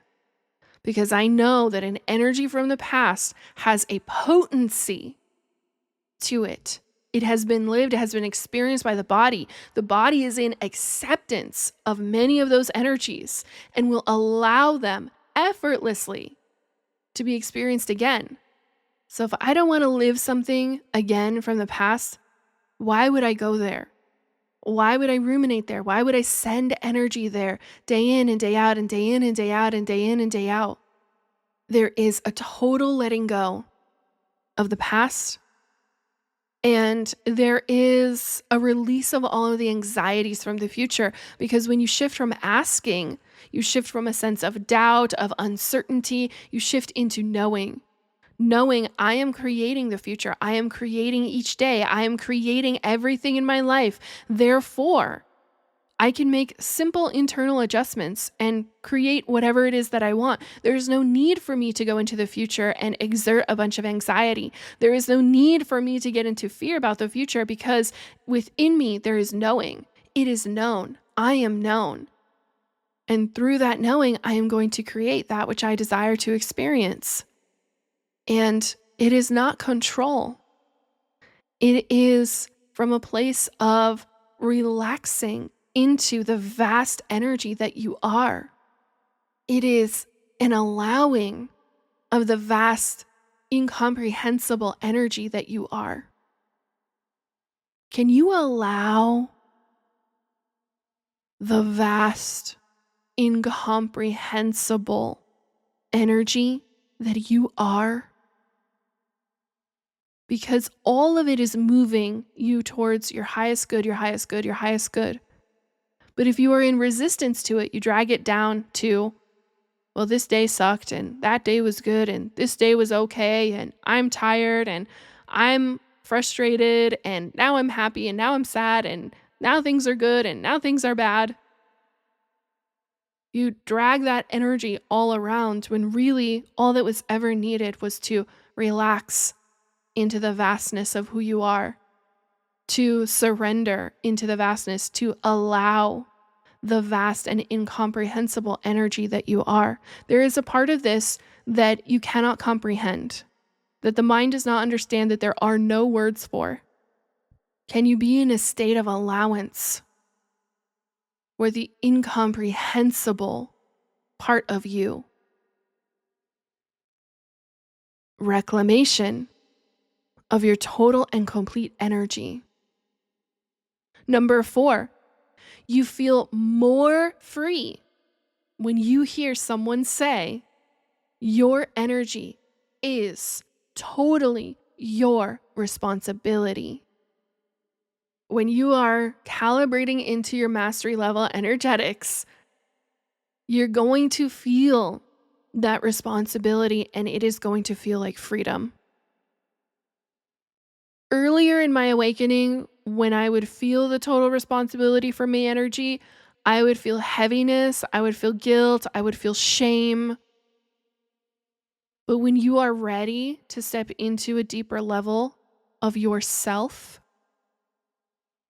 Because I know that an energy from the past has a potency to it. It has been lived, it has been experienced by the body. The body is in acceptance of many of those energies and will allow them effortlessly to be experienced again. So if I don't want to live something again from the past, why would I go there? Why would I ruminate there? Why would I send energy there day in and day out and day in and day out and day in and day out? There is a total letting go of the past. And there is a release of all of the anxieties from the future, because when you shift from asking, you shift from a sense of doubt, of uncertainty, you shift into knowing I am creating the future. I am creating each day. I am creating everything in my life. Therefore, I can make simple internal adjustments and create whatever it is that I want. There's no need for me to go into the future and exert a bunch of anxiety. There is no need for me to get into fear about the future, because within me, there is knowing. It is known. I am known. And through that knowing, I am going to create that which I desire to experience. And it is not control. It is from a place of relaxing into the vast energy that you are. It is an allowing of the vast, incomprehensible energy that you are. Can you allow the vast, incomprehensible energy that you are? Because all of it is moving you towards your highest good, your highest good, your highest good. But if you are in resistance to it, you drag it down to, well, this day sucked and that day was good and this day was okay and I'm tired and I'm frustrated and now I'm happy and now I'm sad and now things are good and now things are bad. You drag that energy all around when really all that was ever needed was to relax into the vastness of who you are, to surrender into the vastness, to allow the vast and incomprehensible energy that you are. There is a part of this that you cannot comprehend, that the mind does not understand, that there are no words for. Can you be in a state of allowance where the incomprehensible part of you, reclamation of your total and complete energy? Number 4, you feel more free when you hear someone say, your energy is totally your responsibility. When you are calibrating into your mastery level energetics, you're going to feel that responsibility, and it is going to feel like freedom. Earlier in my awakening, when I would feel the total responsibility for my energy, I would feel heaviness, I would feel guilt, I would feel shame. But when you are ready to step into a deeper level of yourself,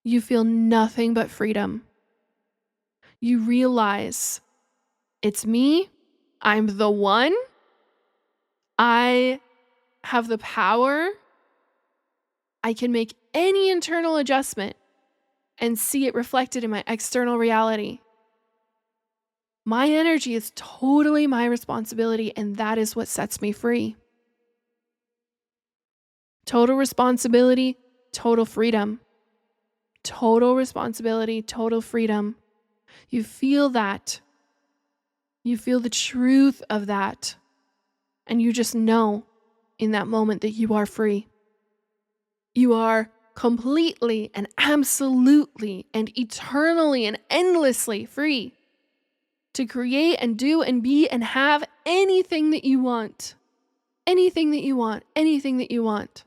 you feel nothing but freedom. You realize it's me, I'm the one, I have the power, I can make any internal adjustment and see it reflected in my external reality. My energy is totally my responsibility, and that is what sets me free. Total responsibility, total freedom. Total responsibility, total freedom. You feel that. You feel the truth of that. And you just know in that moment that you are free. You are completely and absolutely and eternally and endlessly free to create and do and be and have anything that you want. Anything that you want. Anything that you want.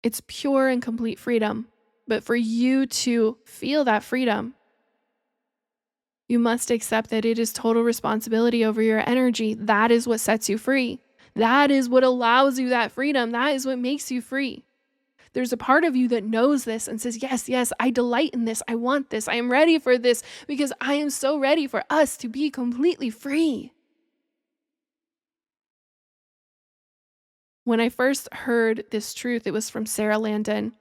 It's pure and complete freedom. But for you to feel that freedom, you must accept that it is total responsibility over your energy. That is what sets you free. That is what allows you that freedom. That is what makes you free. There's a part of you that knows this and says, yes, yes, I delight in this. I want this. I am ready for this because I am so ready for us to be completely free. When I first heard this truth, it was from Sarah Landon.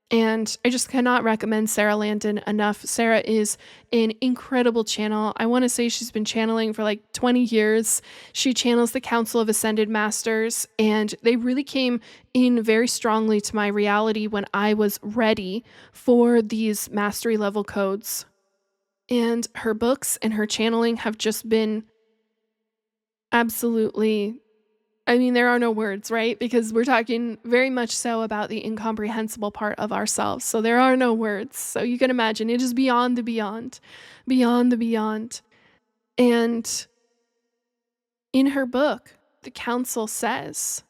And I just cannot recommend Sarah Landon enough. Sarah is an incredible channel. I want to say she's been channeling for like 20 years. She channels the Council of Ascended Masters, and they really came in very strongly to my reality when I was ready for these mastery level codes. And her books and her channeling have just been absolutely, I mean, there are no words, right? Because we're talking very much so about the incomprehensible part of ourselves. So there are no words. So you can imagine it is beyond the beyond, beyond the beyond. And in her book, the council says,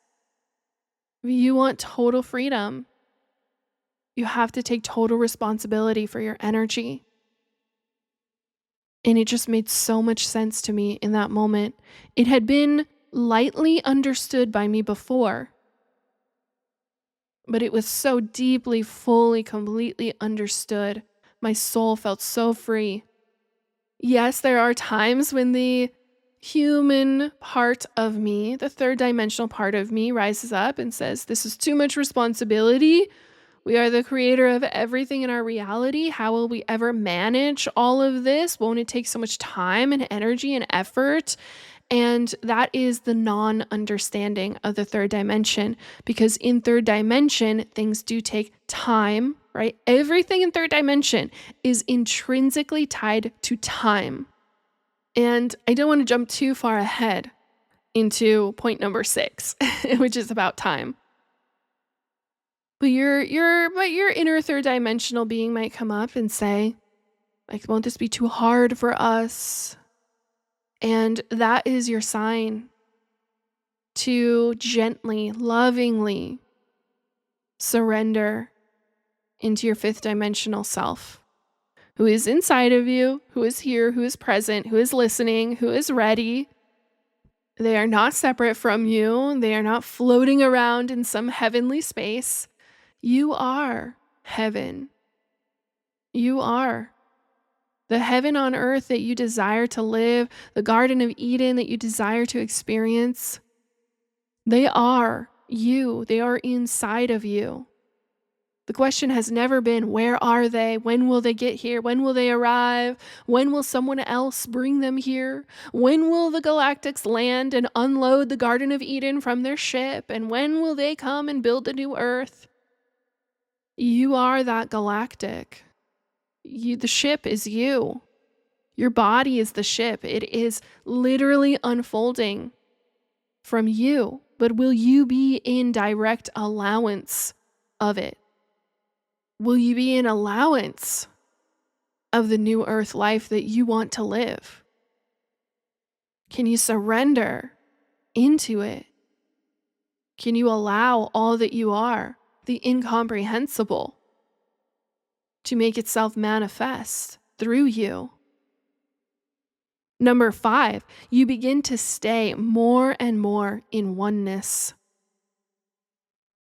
if you want total freedom, you have to take total responsibility for your energy. And it just made so much sense to me in that moment. It had been lightly understood by me before, but it was so deeply, fully, completely understood. My soul felt so free. Yes, there are times when the human part of me, the third dimensional part of me, rises up and says, this is too much responsibility. We are the creator of everything in our reality. How will we ever manage all of this? Won't it take so much time and energy and effort? And that is the non-understanding of the third dimension, because in third dimension, things do take time, right? Everything in third dimension is intrinsically tied to time. And I don't want to jump too far ahead into point number 6, which is about time. But your inner third dimensional being might come up and say, like, won't this be too hard for us? And that is your sign to gently, lovingly surrender into your fifth dimensional self, who is inside of you, who is here, who is present, who is listening, who is ready. They are not separate from you. They are not floating around in some heavenly space. You are heaven. You are the heaven on earth that you desire to live, the Garden of Eden that you desire to experience. They are you. They are inside of you. The question has never been, where are they? When will they get here? When will they arrive? When will someone else bring them here? When will the galactics land and unload the Garden of Eden from their ship? And when will they come and build a new earth? You are that galactic. The ship is you. Your body is the ship. It is literally unfolding from you. But will you be in direct allowance of it? Will you be in allowance of the new earth life that you want to live? Can you surrender into it? Can you allow all that you are, the incomprehensible, to make itself manifest through you? Number 5, you begin to stay more and more in oneness.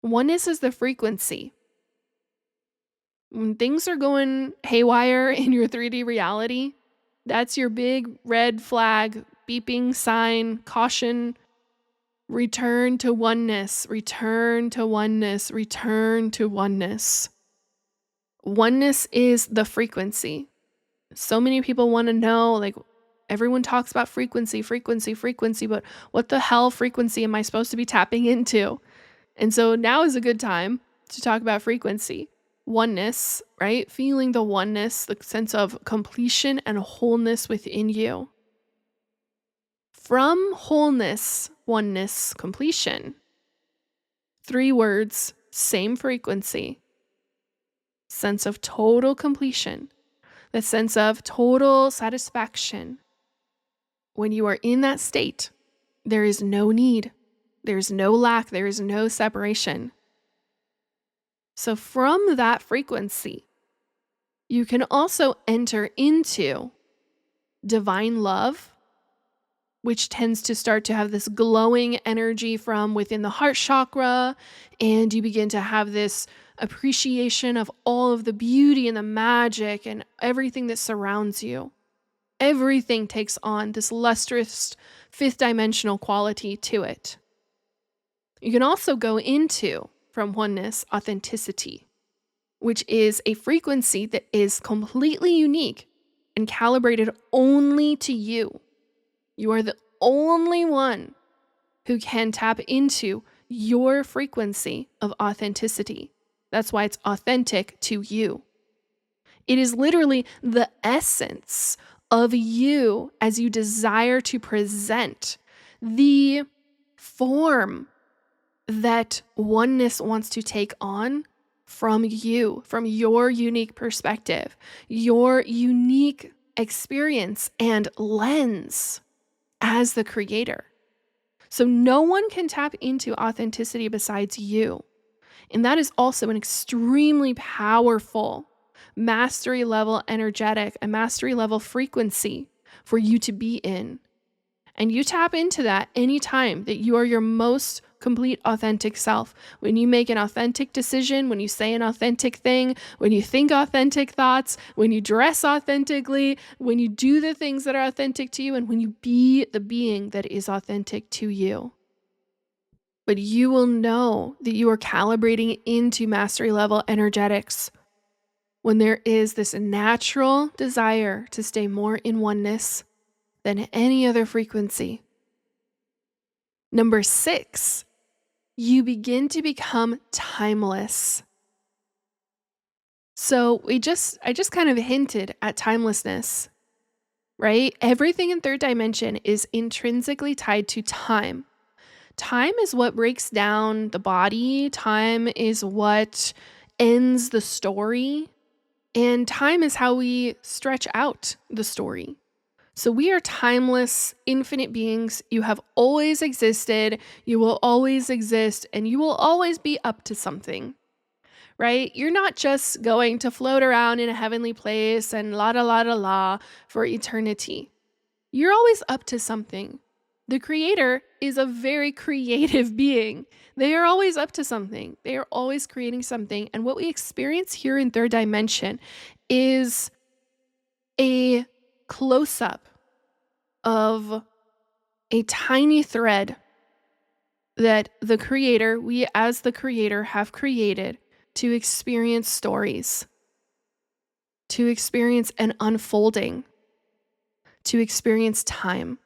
Oneness is the frequency. When things are going haywire in your 3D reality, that's your big red flag, beeping sign, caution. Return to oneness, return to oneness, return to oneness. Oneness is the frequency. So many people want to know, like, everyone talks about frequency, but what the hell frequency am I supposed to be tapping into? And so now is a good time to talk about frequency. Oneness, right? Feeling the oneness, the sense of completion and wholeness within you. From wholeness, oneness, completion. 3 words, same frequency. Sense of total completion. The sense of total satisfaction. When you are in that state, there is no need. There is no lack. There is no separation. So from that frequency, you can also enter into divine love, which tends to start to have this glowing energy from within the heart chakra, and you begin to have this appreciation of all of the beauty and the magic and everything that surrounds you. Everything takes on this lustrous 5th dimensional quality to it. You can also go into, from oneness, authenticity, which is a frequency that is completely unique and calibrated only to you. You are the only one who can tap into your frequency of authenticity. That's why it's authentic to you. It is literally the essence of you as you desire to present the form that oneness wants to take on from you, from your unique perspective, your unique experience and lens as the creator. So no one can tap into authenticity besides you. And that is also an extremely powerful mastery level energetic, a mastery level frequency for you to be in. And you tap into that anytime that you are your most complete authentic self. When you make an authentic decision, when you say an authentic thing, when you think authentic thoughts, when you dress authentically, when you do the things that are authentic to you, and when you be the being that is authentic to you. But you will know that you are calibrating into mastery level energetics when there is this natural desire to stay more in oneness than any other frequency. Number 6, you begin to become timeless. So I just kind of hinted at timelessness, right? Everything in 3rd dimension is intrinsically tied to time. Time is what breaks down the body. Time is what ends the story. And time is how we stretch out the story. So we are timeless, infinite beings. You have always existed, you will always exist, and you will always be up to something, right? You're not just going to float around in a heavenly place and la da la da la for eternity. You're always up to something. The creator is a very creative being. They are always up to something. They are always creating something. And what we experience here in third dimension is a close-up of a tiny thread that the creator, we as the creator, have created to experience stories, to experience an unfolding, to experience time.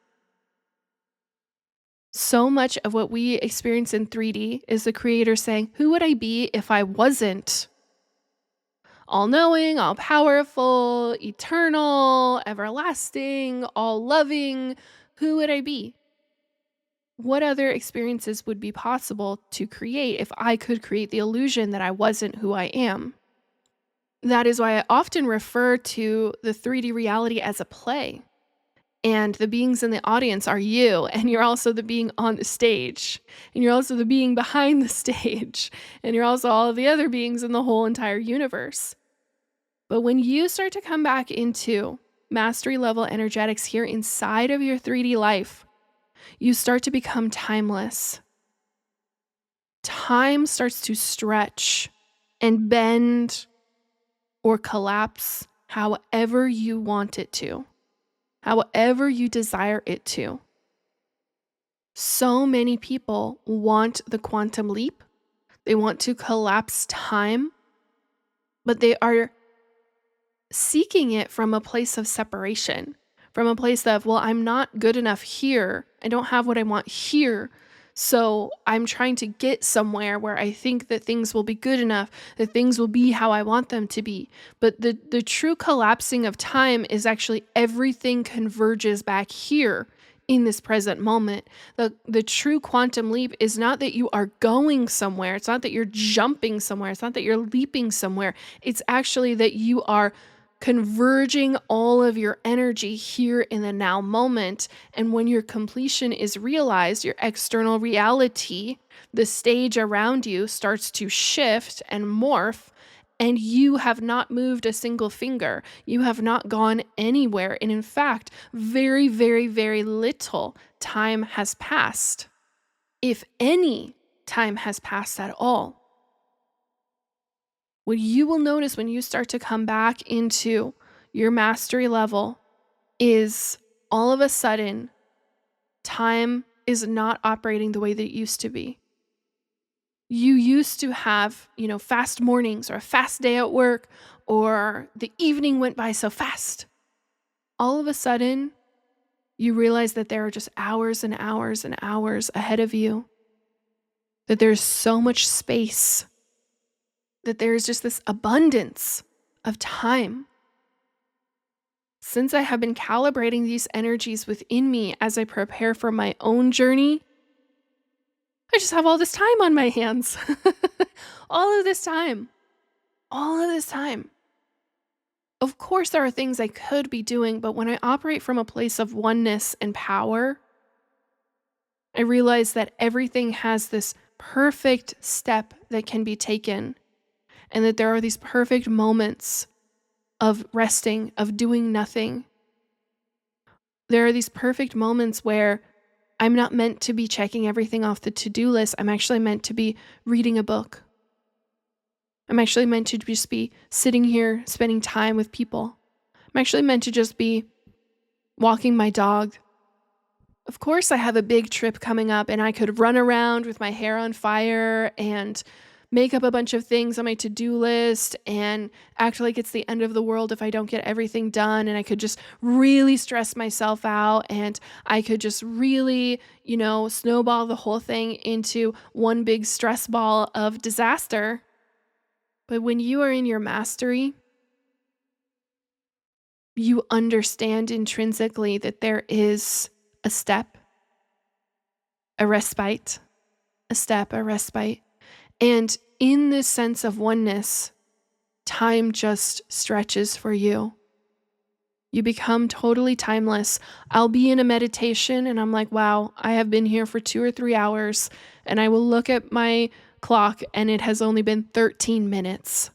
So much of what we experience in 3D is the creator saying, who would I be if I wasn't all-knowing, all-powerful, eternal, everlasting, all-loving? Who would I be? What other experiences would be possible to create if I could create the illusion that I wasn't who I am? That is why I often refer to the 3D reality as a play. And the beings in the audience are you, and you're also the being on the stage, and you're also the being behind the stage, and you're also all of the other beings in the whole entire universe. But when you start to come back into mastery level energetics here inside of your 3D life, you start to become timeless. Time starts to stretch and bend or collapse however you want it to, however you desire it to. So many people want the quantum leap. They want to collapse time, but they are seeking it from a place of separation, from a place of, well, I'm not good enough here. I don't have what I want here. So I'm trying to get somewhere where I think that things will be good enough, that things will be how I want them to be. But the true collapsing of time is actually everything converges back here in this present moment. The true quantum leap is not that you are going somewhere. It's not that you're jumping somewhere. It's not that you're leaping somewhere. It's actually that you are converging all of your energy here in the now moment. And when your completion is realized, your external reality, the stage around you starts to shift and morph, and you have not moved a single finger. You have not gone anywhere. And in fact, very, very, very little time has passed, if any time has passed at all. What you will notice when you start to come back into your mastery level is all of a sudden, time is not operating the way that it used to be. You used to have, fast mornings or a fast day at work, or the evening went by so fast. All of a sudden, you realize that there are just hours and hours and hours ahead of you, that there's so much space, that there's just this abundance of time. Since I have been calibrating these energies within me as I prepare for my own journey, I just have all this time on my hands. All of this time. Of course, there are things I could be doing, but when I operate from a place of oneness and power, I realize that everything has this perfect step that can be taken, and that there are these perfect moments of resting, of doing nothing. There are these perfect moments where I'm not meant to be checking everything off the to-do list. I'm actually meant to be reading a book. I'm actually meant to just be sitting here, spending time with people. I'm actually meant to just be walking my dog. Of course, I have a big trip coming up, and I could run around with my hair on fire and make up a bunch of things on my to-do list and act like it's the end of the world if I don't get everything done. And I could just really stress myself out, and I could just really, snowball the whole thing into one big stress ball of disaster. But when you are in your mastery, you understand intrinsically that there is a step, a respite, a step, a respite. And in this sense of oneness, time just stretches for you. You become totally timeless. I'll be in a meditation and I'm like, wow, I have been here for 2 or 3 hours. And I will look at my clock and it has only been 13 minutes.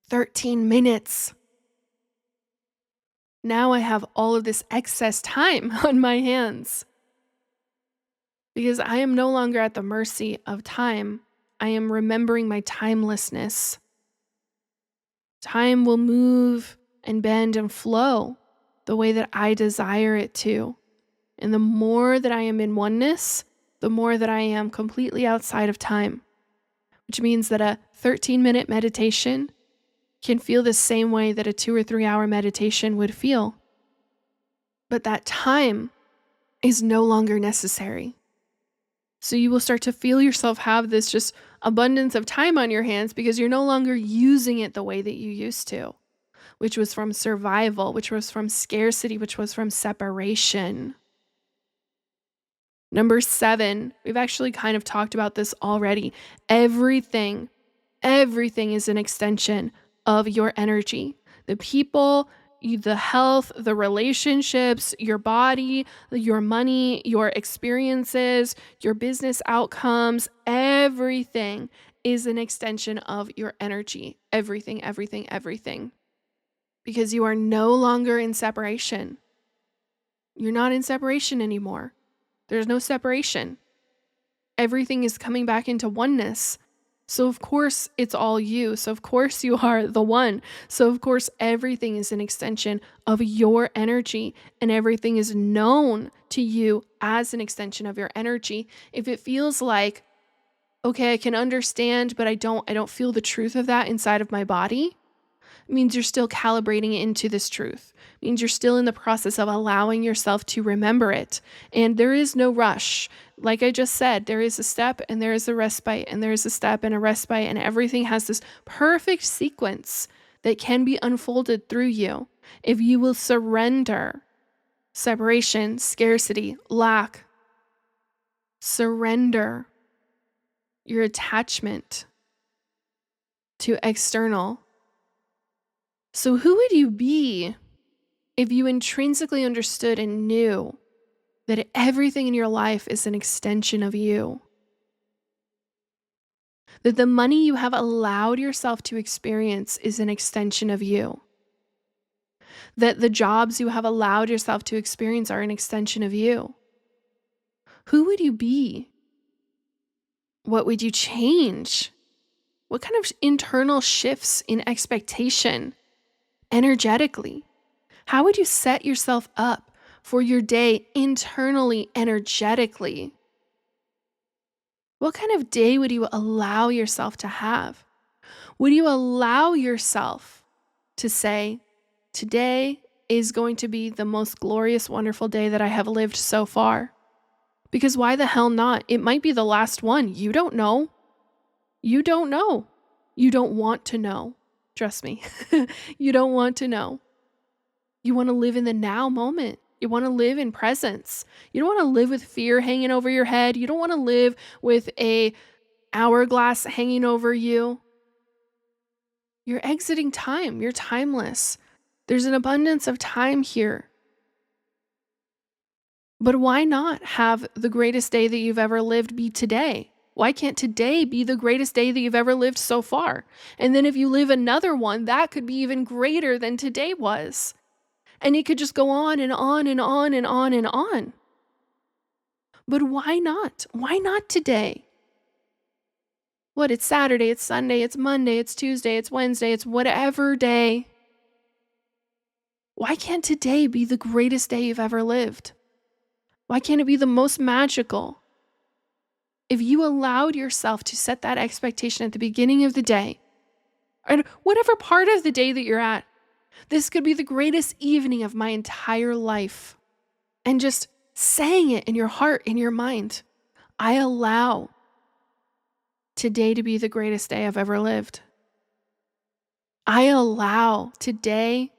13 minutes. Now I have all of this excess time on my hands because I am no longer at the mercy of time. I am remembering my timelessness. Time will move and bend and flow the way that I desire it to. And the more that I am in oneness, the more that I am completely outside of time, which means that a 13-minute meditation can feel the same way that a 2 or 3 hour meditation would feel. But that time is no longer necessary. So you will start to feel yourself have this just abundance of time on your hands because you're no longer using it the way that you used to, which was from survival, which was from scarcity, which was from separation. Number 7, we've actually kind of talked about this already. Everything is an extension of your energy. The people, the health, the relationships, your body, your money, your experiences, your business outcomes, everything is an extension of your energy. Everything. Because you are no longer in separation. You're not in separation anymore. There's no separation. Everything is coming back into oneness. So of course it's all you. So of course you are the one. So of course everything is an extension of your energy and everything is known to you as an extension of your energy. If it feels like, okay, I can understand, but I don't feel the truth of that inside of my body, it means you're still calibrating into this truth. It means you're still in the process of allowing yourself to remember it. And there is no rush. Like I just said, there is a step and there is a respite and there is a step and a respite and everything has this perfect sequence that can be unfolded through you if you will surrender separation, scarcity, lack. Surrender your attachment to external. So who would you be if you intrinsically understood and knew that everything in your life is an extension of you? That the money you have allowed yourself to experience is an extension of you? That the jobs you have allowed yourself to experience are an extension of you? Who would you be? What would you change? What kind of internal shifts in expectation? Energetically, how would you set yourself up for your day internally, energetically? What kind of day would you allow yourself to have? Would you allow yourself to say, today is going to be the most glorious, wonderful day that I have lived so far? Because why the hell not? It might be the last one. You don't know. You don't know. You don't want to know. Trust me, you don't want to know. You want to live in the now moment. You want to live in presence. You don't want to live with fear hanging over your head. You don't want to live with a hourglass hanging over you. You're exiting time. You're timeless. There's an abundance of time here. But why not have the greatest day that you've ever lived be today? Why can't today be the greatest day that you've ever lived so far? And then if you live another one, that could be even greater than today was. And it could just go on and on and on and on and on. But why not? Why not today? What, it's Saturday, it's Sunday, it's Monday, it's Tuesday, it's Wednesday, it's whatever day. Why can't today be the greatest day you've ever lived? Why can't it be the most magical? If you allowed yourself to set that expectation at the beginning of the day, or whatever part of the day that you're at, this could be the greatest evening of my entire life. And just saying it in your heart, in your mind, I allow today to be the greatest day I've ever lived. I allow today,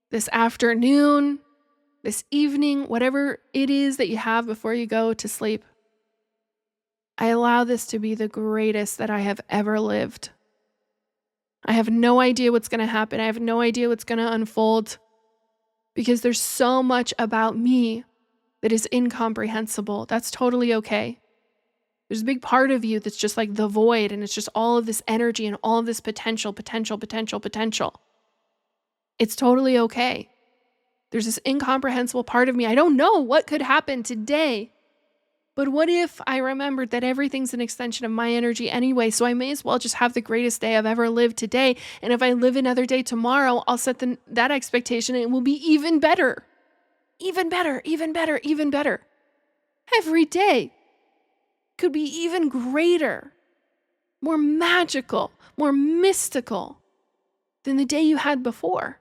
this afternoon, this evening, whatever it is that you have before you go to sleep, I allow this to be the greatest that I have ever lived. I have no idea what's going to happen. I have no idea what's going to unfold because there's so much about me that is incomprehensible. That's totally okay. There's a big part of you that's just like the void, and it's just all of this energy and all of this potential. It's totally okay. There's this incomprehensible part of me. I don't know what could happen today. But what if I remembered that everything's an extension of my energy anyway, so I may as well just have the greatest day I've ever lived today. And if I live another day tomorrow, I'll set that expectation and it will be even better. Even better. Every day could be even greater, more magical, more mystical than the day you had before.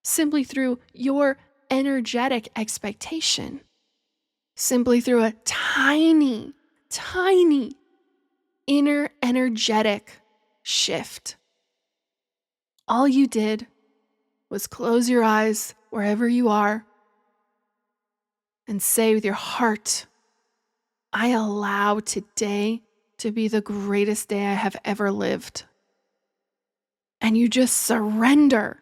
Simply through your energetic expectation. Simply through a tiny inner energetic shift. All you did was close your eyes wherever you are and say with your heart, I allow today to be the greatest day I have ever lived. And you just surrender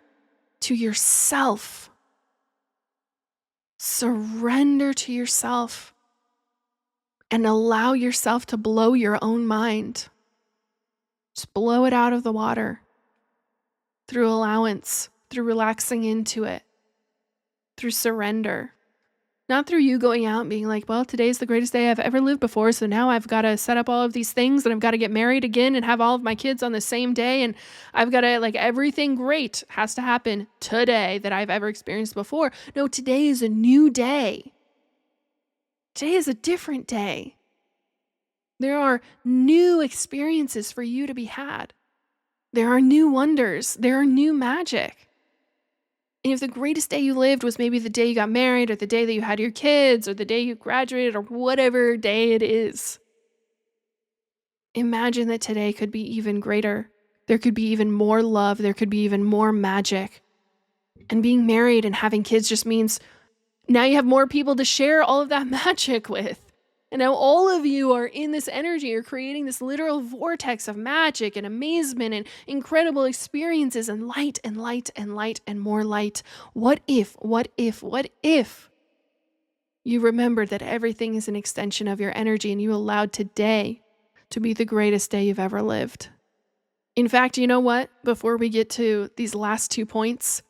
to yourself. Surrender to yourself and allow yourself to blow your own mind. Just blow it out of the water through allowance, through relaxing into it, through surrender. Not through you going out and being like, well, today's the greatest day I've ever lived before, so now I've got to set up all of these things and I've got to get married again and have all of my kids on the same day and I've got to, everything great has to happen today that I've ever experienced before. No, today is a new day. Today is a different day. There are new experiences for you to be had. There are new wonders. There are new magic. And if the greatest day you lived was maybe the day you got married or the day that you had your kids or the day you graduated or whatever day it is, imagine that today could be even greater. There could be even more love. There could be even more magic. And being married and having kids just means now you have more people to share all of that magic with. And now all of you are in this energy. You're creating this literal vortex of magic and amazement and incredible experiences and light and light and light and more light. What if you remembered that everything is an extension of your energy and you allowed today to be the greatest day you've ever lived? In fact, you know what? Before we get to these last 2 points,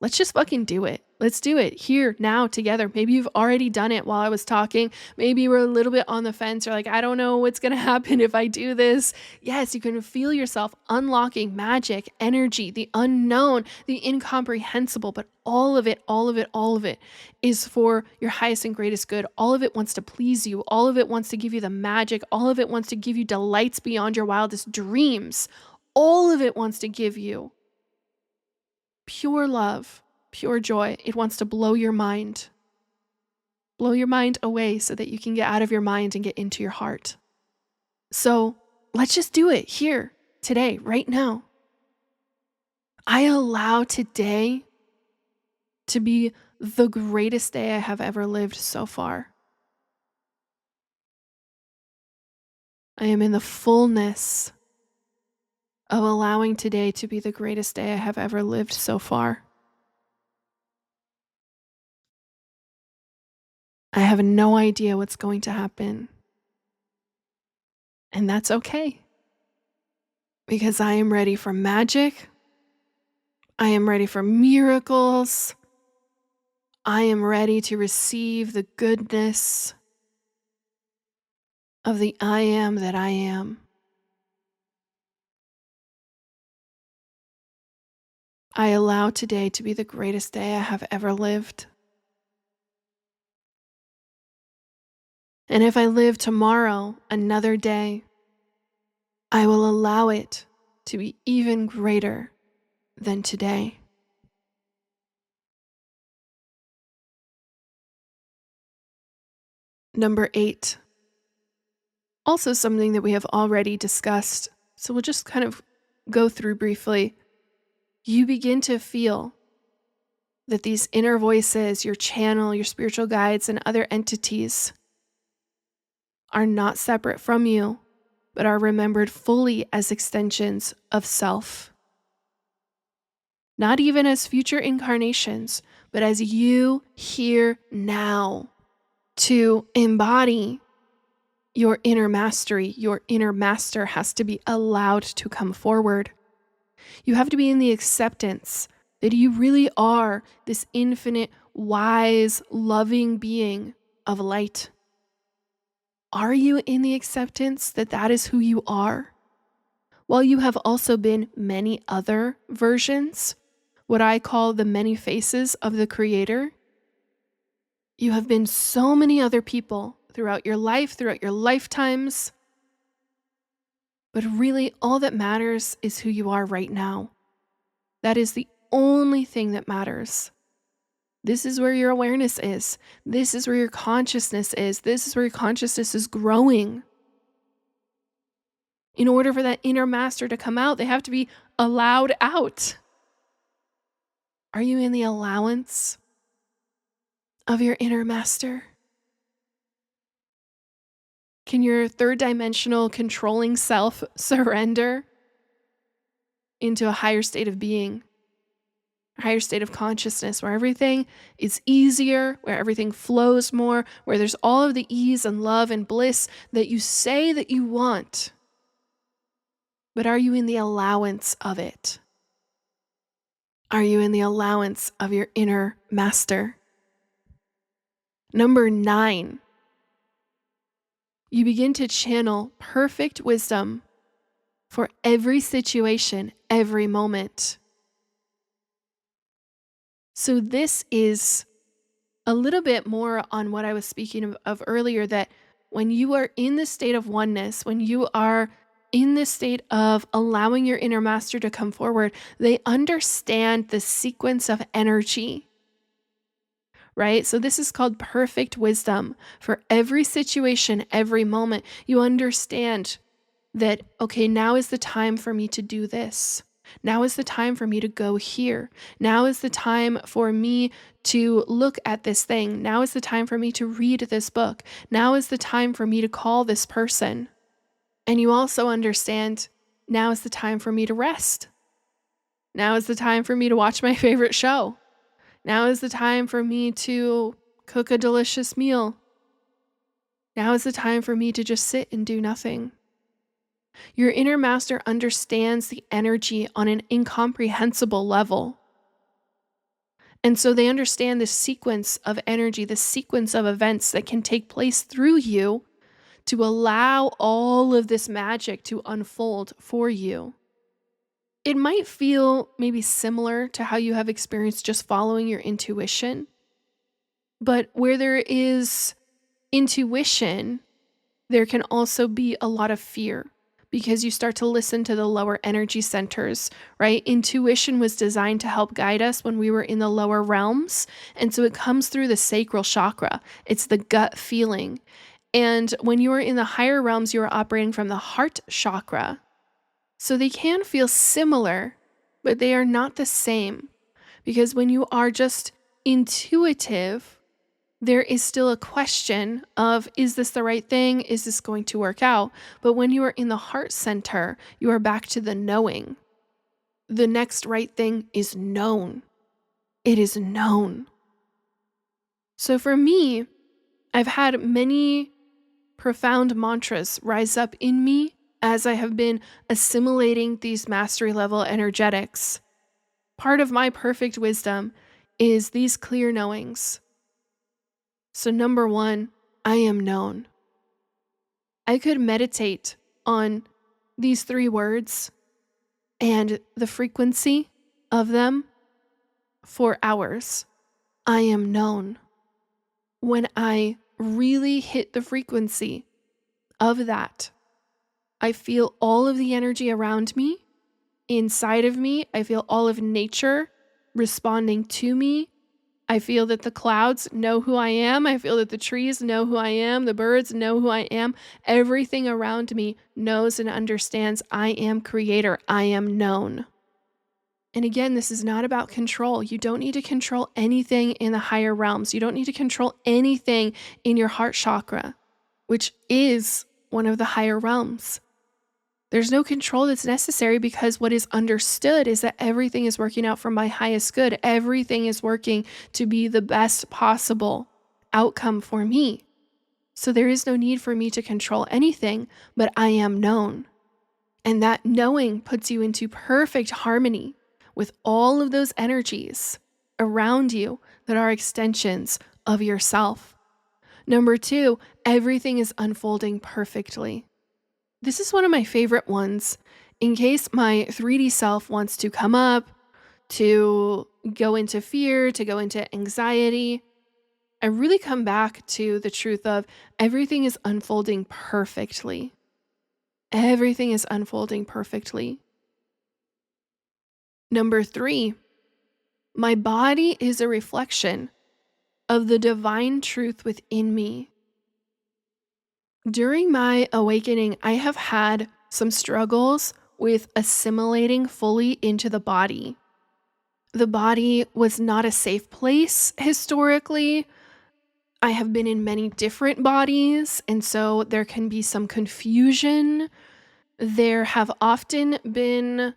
let's just fucking do it. Let's do it here, now, together. Maybe you've already done it while I was talking. Maybe you were a little bit on the fence. You're like, I don't know what's going to happen if I do this. Yes, you can feel yourself unlocking magic, energy, the unknown, the incomprehensible, but all of it is for your highest and greatest good. All of it wants to please you. All of it wants to give you the magic. All of it wants to give you delights beyond your wildest dreams. All of it wants to give you pure love. Pure joy. It wants to blow your mind. Blow your mind away so that you can get out of your mind and get into your heart. So let's just do it here, today, right now. I allow today to be the greatest day I have ever lived so far. I am in the fullness of allowing today to be the greatest day I have ever lived so far. I have no idea what's going to happen. And that's okay. Because I am ready for magic. I am ready for miracles. I am ready to receive the goodness of the I am that I am. I allow today to be the greatest day I have ever lived. And if I live tomorrow, another day, I will allow it to be even greater than today. Number 8, also something that we have already discussed, so we'll just kind of go through briefly. You begin to feel that these inner voices, your channel, your spiritual guides, and other entities are not separate from you, but are remembered fully as extensions of self. Not even as future incarnations, but as you here now to embody your inner mastery, your inner master has to be allowed to come forward. You have to be in the acceptance that you really are this infinite, wise, loving being of light. Are you in the acceptance that that is who you are? While you have also been many other versions, what I call the many faces of the Creator, you have been so many other people throughout your life, throughout your lifetimes. But really, all that matters is who you are right now. That is the only thing that matters. This is where your awareness is. This is where your consciousness is. This is where your consciousness is growing. In order for that inner master to come out, they have to be allowed out. Are you in the allowance of your inner master? Can your third dimensional controlling self surrender into a higher state of being, a higher state of consciousness where everything is easier, where everything flows more, where there's all of the ease and love and bliss that you say that you want? But are you in the allowance of it? Are you in the allowance of your inner master? Number 9, you begin to channel perfect wisdom for every situation, every moment. So this is a little bit more on what I was speaking of earlier, that when you are in this state of oneness, when you are in this state of allowing your inner master to come forward, they understand the sequence of energy, right? So this is called perfect wisdom for every situation, every moment. You understand that, okay, now is the time for me to do this. Now is the time for me to go here. Now is the time for me to look at this thing. Now is the time for me to read this book. Now is the time for me to call this person. And you also understand, now is the time for me to rest. Now is the time for me to watch my favorite show. Now is the time for me to cook a delicious meal. Now is the time for me to just sit and do nothing. Your inner master understands the energy on an incomprehensible level. And so they understand the sequence of energy, the sequence of events that can take place through you to allow all of this magic to unfold for you. It might feel maybe similar to how you have experienced just following your intuition, but where there is intuition, there can also be a lot of fear because you start to listen to the lower energy centers, right? Intuition was designed to help guide us when we were in the lower realms. And so it comes through the sacral chakra. It's the gut feeling. And when you are in the higher realms, you are operating from the heart chakra. So they can feel similar, but they are not the same. Because when you are just intuitive, there is still a question of, is this the right thing? Is this going to work out? But when you are in the heart center, you are back to the knowing. The next right thing is known. It is known. So for me, I've had many profound mantras rise up in me as I have been assimilating these mastery level energetics. Part of my perfect wisdom is these clear knowings. So number 1, I am known. I could meditate on these 3 words and the frequency of them for hours. I am known. When I really hit the frequency of that, I feel all of the energy around me, inside of me. I feel all of nature responding to me. I feel that the clouds know who I am. I feel that the trees know who I am. The birds know who I am. Everything around me knows and understands I am creator. I am known. And again, this is not about control. You don't need to control anything in the higher realms. You don't need to control anything in your heart chakra, which is one of the higher realms. There's no control that's necessary because what is understood is that everything is working out for my highest good. Everything is working to be the best possible outcome for me. So there is no need for me to control anything, but I am known. And that knowing puts you into perfect harmony with all of those energies around you that are extensions of yourself. Number 2, everything is unfolding perfectly. This is one of my favorite ones in case my 3D self wants to come up, to go into fear, to go into anxiety. I really come back to the truth of everything is unfolding perfectly. Everything is unfolding perfectly. Number 3, my body is a reflection of the divine truth within me. During my awakening, I have had some struggles with assimilating fully into the body. The body was not a safe place historically. I have been in many different bodies, and so there can be some confusion. There have often been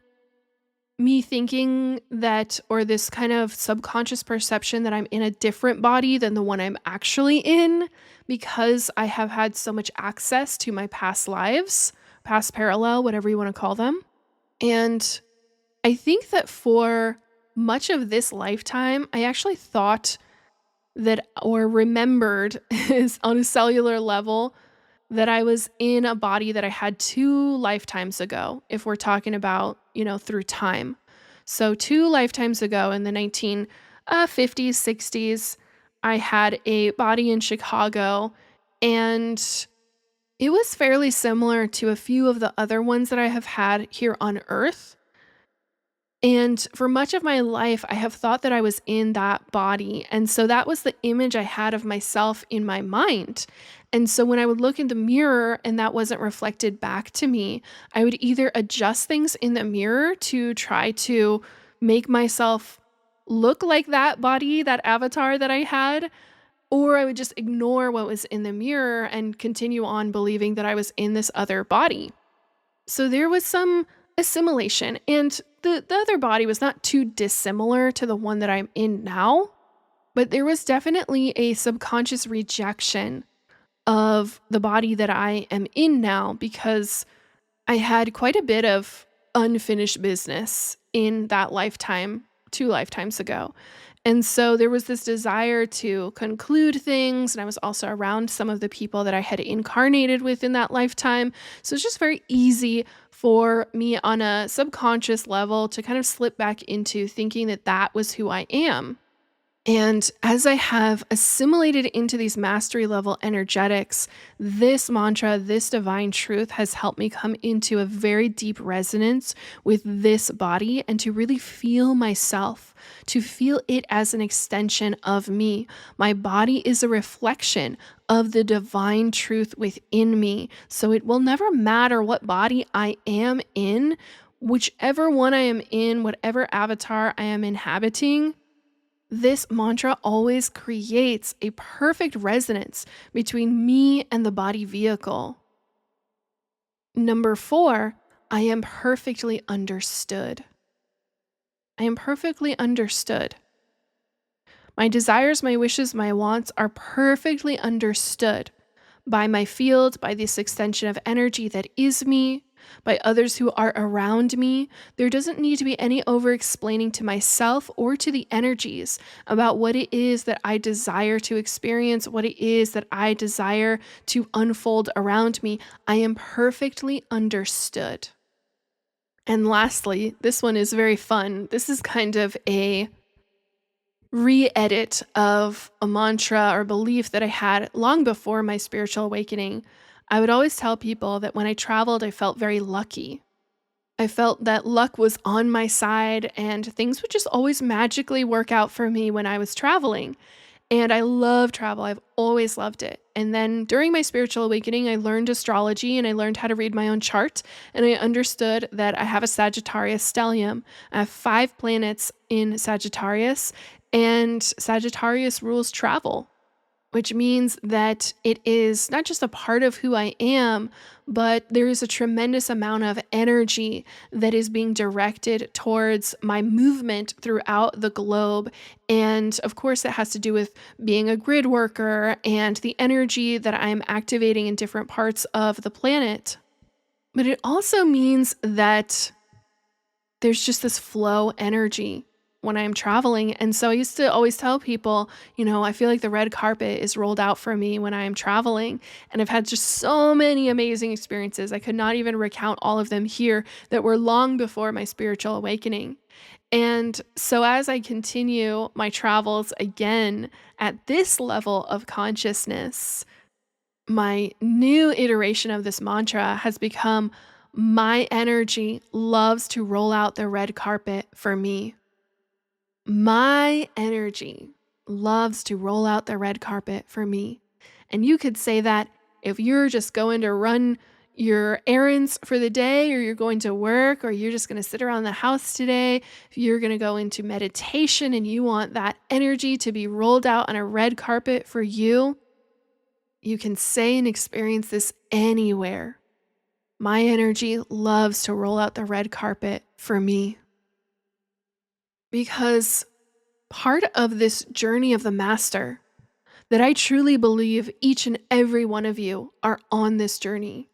me thinking that, or this kind of subconscious perception that I'm in a different body than the one I'm actually in, because I have had so much access to my past lives, past parallel, whatever you want to call them. And I think that for much of this lifetime, I actually thought that, or remembered is on a cellular level, that I was in a body that I had 2 lifetimes ago, if we're talking about, through time. So 2 lifetimes ago in the 1950s, 60s, I had a body in Chicago, and it was fairly similar to a few of the other ones that I have had here on Earth. And for much of my life, I have thought that I was in that body. And so that was the image I had of myself in my mind. And so when I would look in the mirror and that wasn't reflected back to me, I would either adjust things in the mirror to try to make myself look like that body, that avatar that I had, or I would just ignore what was in the mirror and continue on believing that I was in this other body. So there was some assimilation, and the other body was not too dissimilar to the one that I'm in now, but there was definitely a subconscious rejection of the body that I am in now because I had quite a bit of unfinished business in that lifetime, 2 lifetimes ago. And so there was this desire to conclude things, and I was also around some of the people that I had incarnated with in that lifetime. So it's just very easy for me on a subconscious level to kind of slip back into thinking that that was who I am. And as I have assimilated into these mastery level energetics, this mantra, this divine truth has helped me come into a very deep resonance with this body and to really feel myself, to feel it as an extension of me. My body is a reflection of the divine truth within me. So it will never matter what body I am in, whichever one I am in, whatever avatar I am inhabiting. This mantra always creates a perfect resonance between me and the body vehicle. Number 4, I am perfectly understood. I am perfectly understood. My desires, my wishes, my wants are perfectly understood by my field, by this extension of energy that is me, by others who are around me. There doesn't need to be any over-explaining to myself or to the energies about what it is that I desire to experience, what it is that I desire to unfold around me. I am perfectly understood. And lastly, this one is very fun. This is kind of a re-edit of a mantra or belief that I had long before my spiritual awakening. I would always tell people that when I traveled, I felt very lucky. I felt that luck was on my side and things would just always magically work out for me when I was traveling. And I love travel. I've always loved it. And then during my spiritual awakening, I learned astrology and I learned how to read my own chart. And I understood that I have a Sagittarius stellium. I have 5 planets in Sagittarius, and Sagittarius rules travel. which means that it is not just a part of who I am, but there is a tremendous amount of energy that is being directed towards my movement throughout the globe. And of course, that has to do with being a grid worker and the energy that I'm activating in different parts of the planet. But it also means that there's just this flow energy when I'm traveling. And so I used to always tell people, I feel like the red carpet is rolled out for me when I am traveling. And I've had just so many amazing experiences. I could not even recount all of them here that were long before my spiritual awakening. And so as I continue my travels again at this level of consciousness, my new iteration of this mantra has become, my energy loves to roll out the red carpet for me. My energy loves to roll out the red carpet for me. And you could say that if you're just going to run your errands for the day, or you're going to work, or you're just going to sit around the house today, if you're going to go into meditation and you want that energy to be rolled out on a red carpet for you, you can say and experience this anywhere. My energy loves to roll out the red carpet for me. Because part of this journey of the master, that I truly believe each and every one of you are on this journey.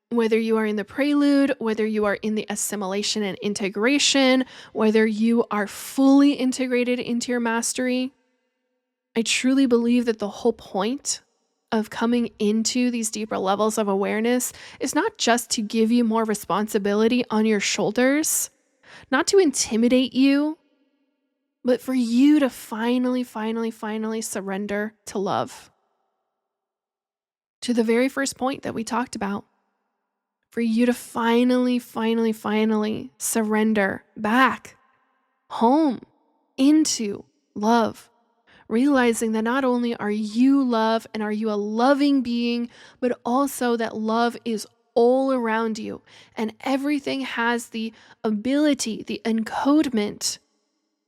Whether you are in the prelude, whether you are in the assimilation and integration, whether you are fully integrated into your mastery, I truly believe that the whole point of coming into these deeper levels of awareness is not just to give you more responsibility on your shoulders, not to intimidate you, but for you to finally surrender to love. To the very first point that we talked about, for you to finally surrender back home into love, realizing that not only are you love and are you a loving being, but also that love is all around you and everything has the ability, the encodement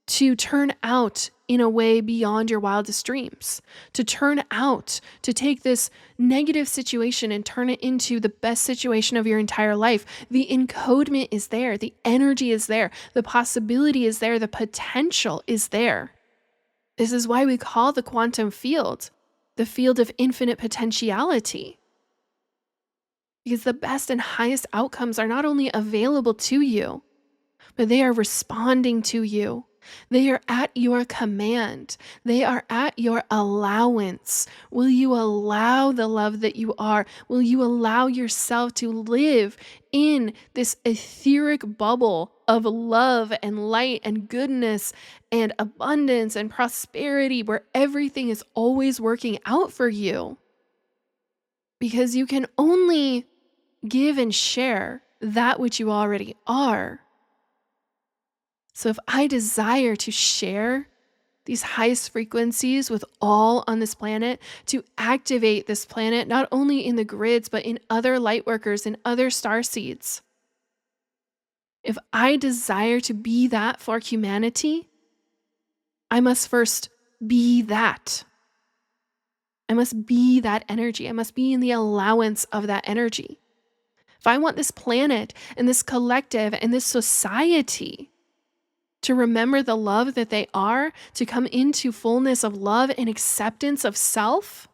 to turn out in a way beyond your wildest dreams, to turn out, to take this negative situation and turn it into the best situation of your entire life. The encodement is there, the energy is there, the possibility is there, the potential is there. This is why we call the quantum field the field of infinite potentiality. Because the best and highest outcomes are not only available to you, but they are responding to you. They are at your command. They are at your allowance. Will you allow the love that you are? Will you allow yourself to live in this etheric bubble of love and light and goodness and abundance and prosperity where everything is always working out for you? Because you can only give and share that which you already are. So if I desire to share these highest frequencies with all on this planet, to activate this planet, not only in the grids, but in other light workers, in other star seeds, if I desire to be that for humanity, I must first be that. I must be that energy. I must be in the allowance of that energy. If I want this planet and this collective and this society to remember the love that they are, to come into fullness of love and acceptance of self,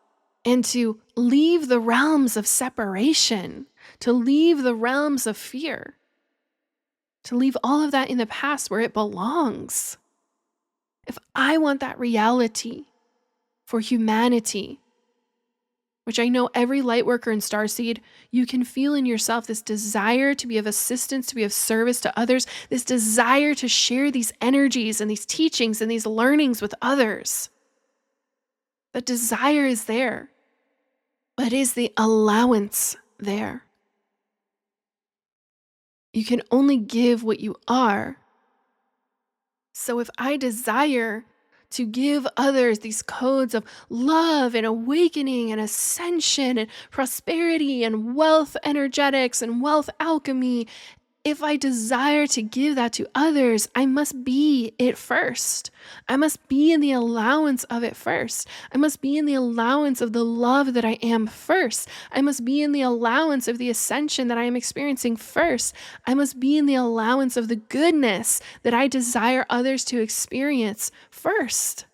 and to leave the realms of separation, to leave the realms of fear, to leave all of that in the past where it belongs. If I want that reality for humanity, which I know every light worker and starseed, you can feel in yourself this desire to be of assistance, to be of service to others, this desire to share these energies and these teachings and these learnings with others. The desire is there, but is the allowance there? You can only give what you are. So if I desire to give others these codes of love and awakening and ascension and prosperity and wealth energetics and wealth alchemy, if I desire to give that to others, I must be it first. I must be in the allowance of it first. I must be in the allowance of the love that I am first. I must be in the allowance of the ascension that I am experiencing first. I must be in the allowance of the goodness that I desire others to experience first.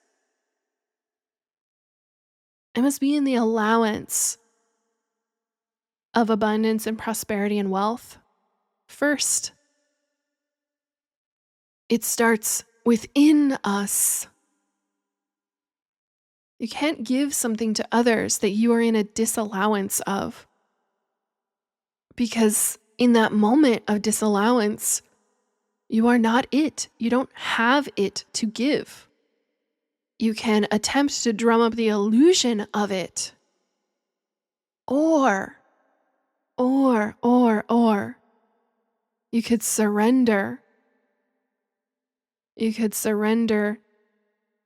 I must be in the allowance of abundance and prosperity and wealth first. It starts within us. You can't give something to others that you are in a disallowance of. Because in that moment of disallowance, you are not it. You don't have it to give. You can attempt to drum up the illusion of it. Or you could surrender. You could surrender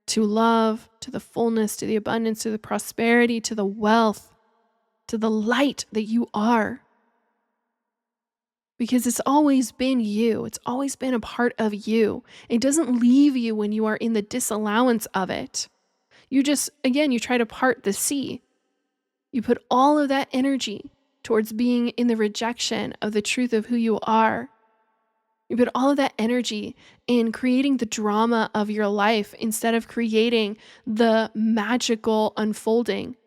to love, to the fullness, to the abundance, to the prosperity, to the wealth, to the light that you are. Because it's always been you. It's always been a part of you. It doesn't leave you when you are in the disallowance of it. You just, again, you try to part the sea. You put all of that energy towards being in the rejection of the truth of who you are. You put all of that energy in creating the drama of your life instead of creating the magical unfolding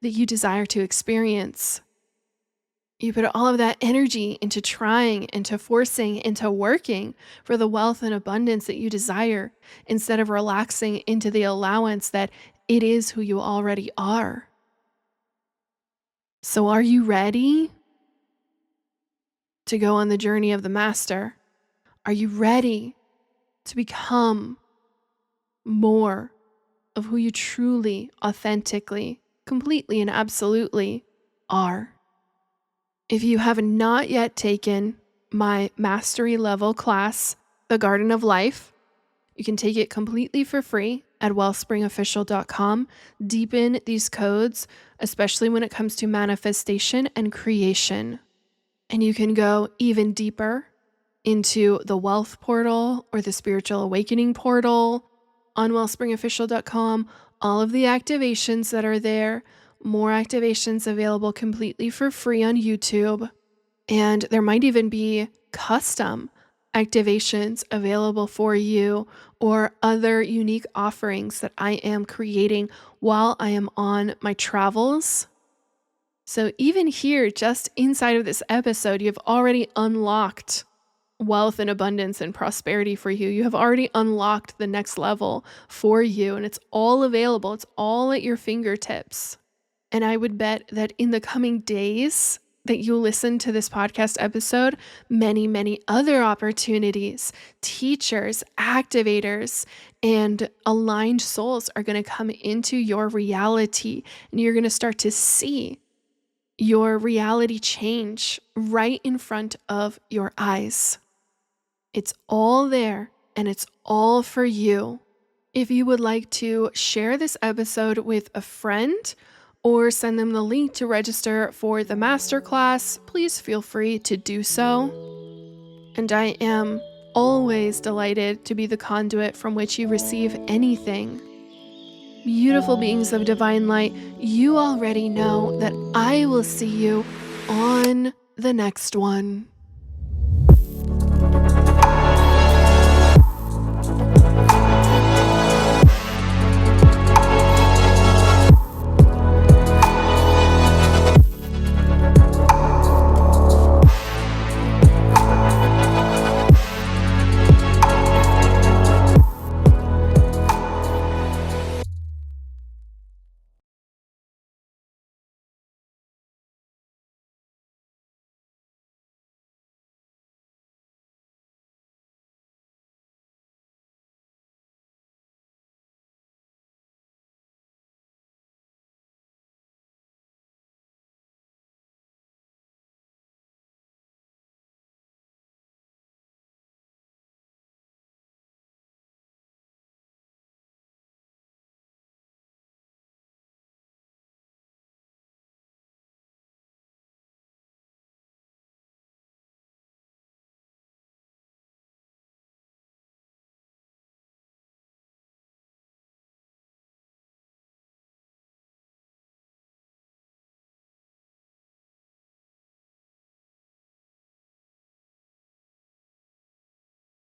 that you desire to experience. You put all of that energy into trying, into forcing, into working for the wealth and abundance that you desire instead of relaxing into the allowance that it is who you already are. So are you ready to go on the journey of the master? Are you ready to become more of who you truly, authentically, completely, and absolutely are? If you have not yet taken my mastery level class, The Garden of Life, you can take it completely for free at wellspringofficial.com. Deepen these codes, especially when it comes to manifestation and creation. And you can go even deeper into the wealth portal or the spiritual awakening portal on wellspringofficial.com. All of the activations that are there, more activations available completely for free on YouTube. And there might even be custom activations available for you or other unique offerings that I am creating while I am on my travels. So even here, just inside of this episode, you've already unlocked wealth and abundance and prosperity for you. You have already unlocked the next level for you, and it's all available. It's all at your fingertips. And I would bet that in the coming days that you listen to this podcast episode, many, many other opportunities, teachers, activators, and aligned souls are going to come into your reality, and you're going to start to see your reality change right in front of your eyes. It's all there, and it's all for you. If you would like to share this episode with a friend or send them the link to register for the masterclass, please feel free to do so. And I am always delighted to be the conduit from which you receive anything. Beautiful beings of divine light, you already know that I will see you on the next one.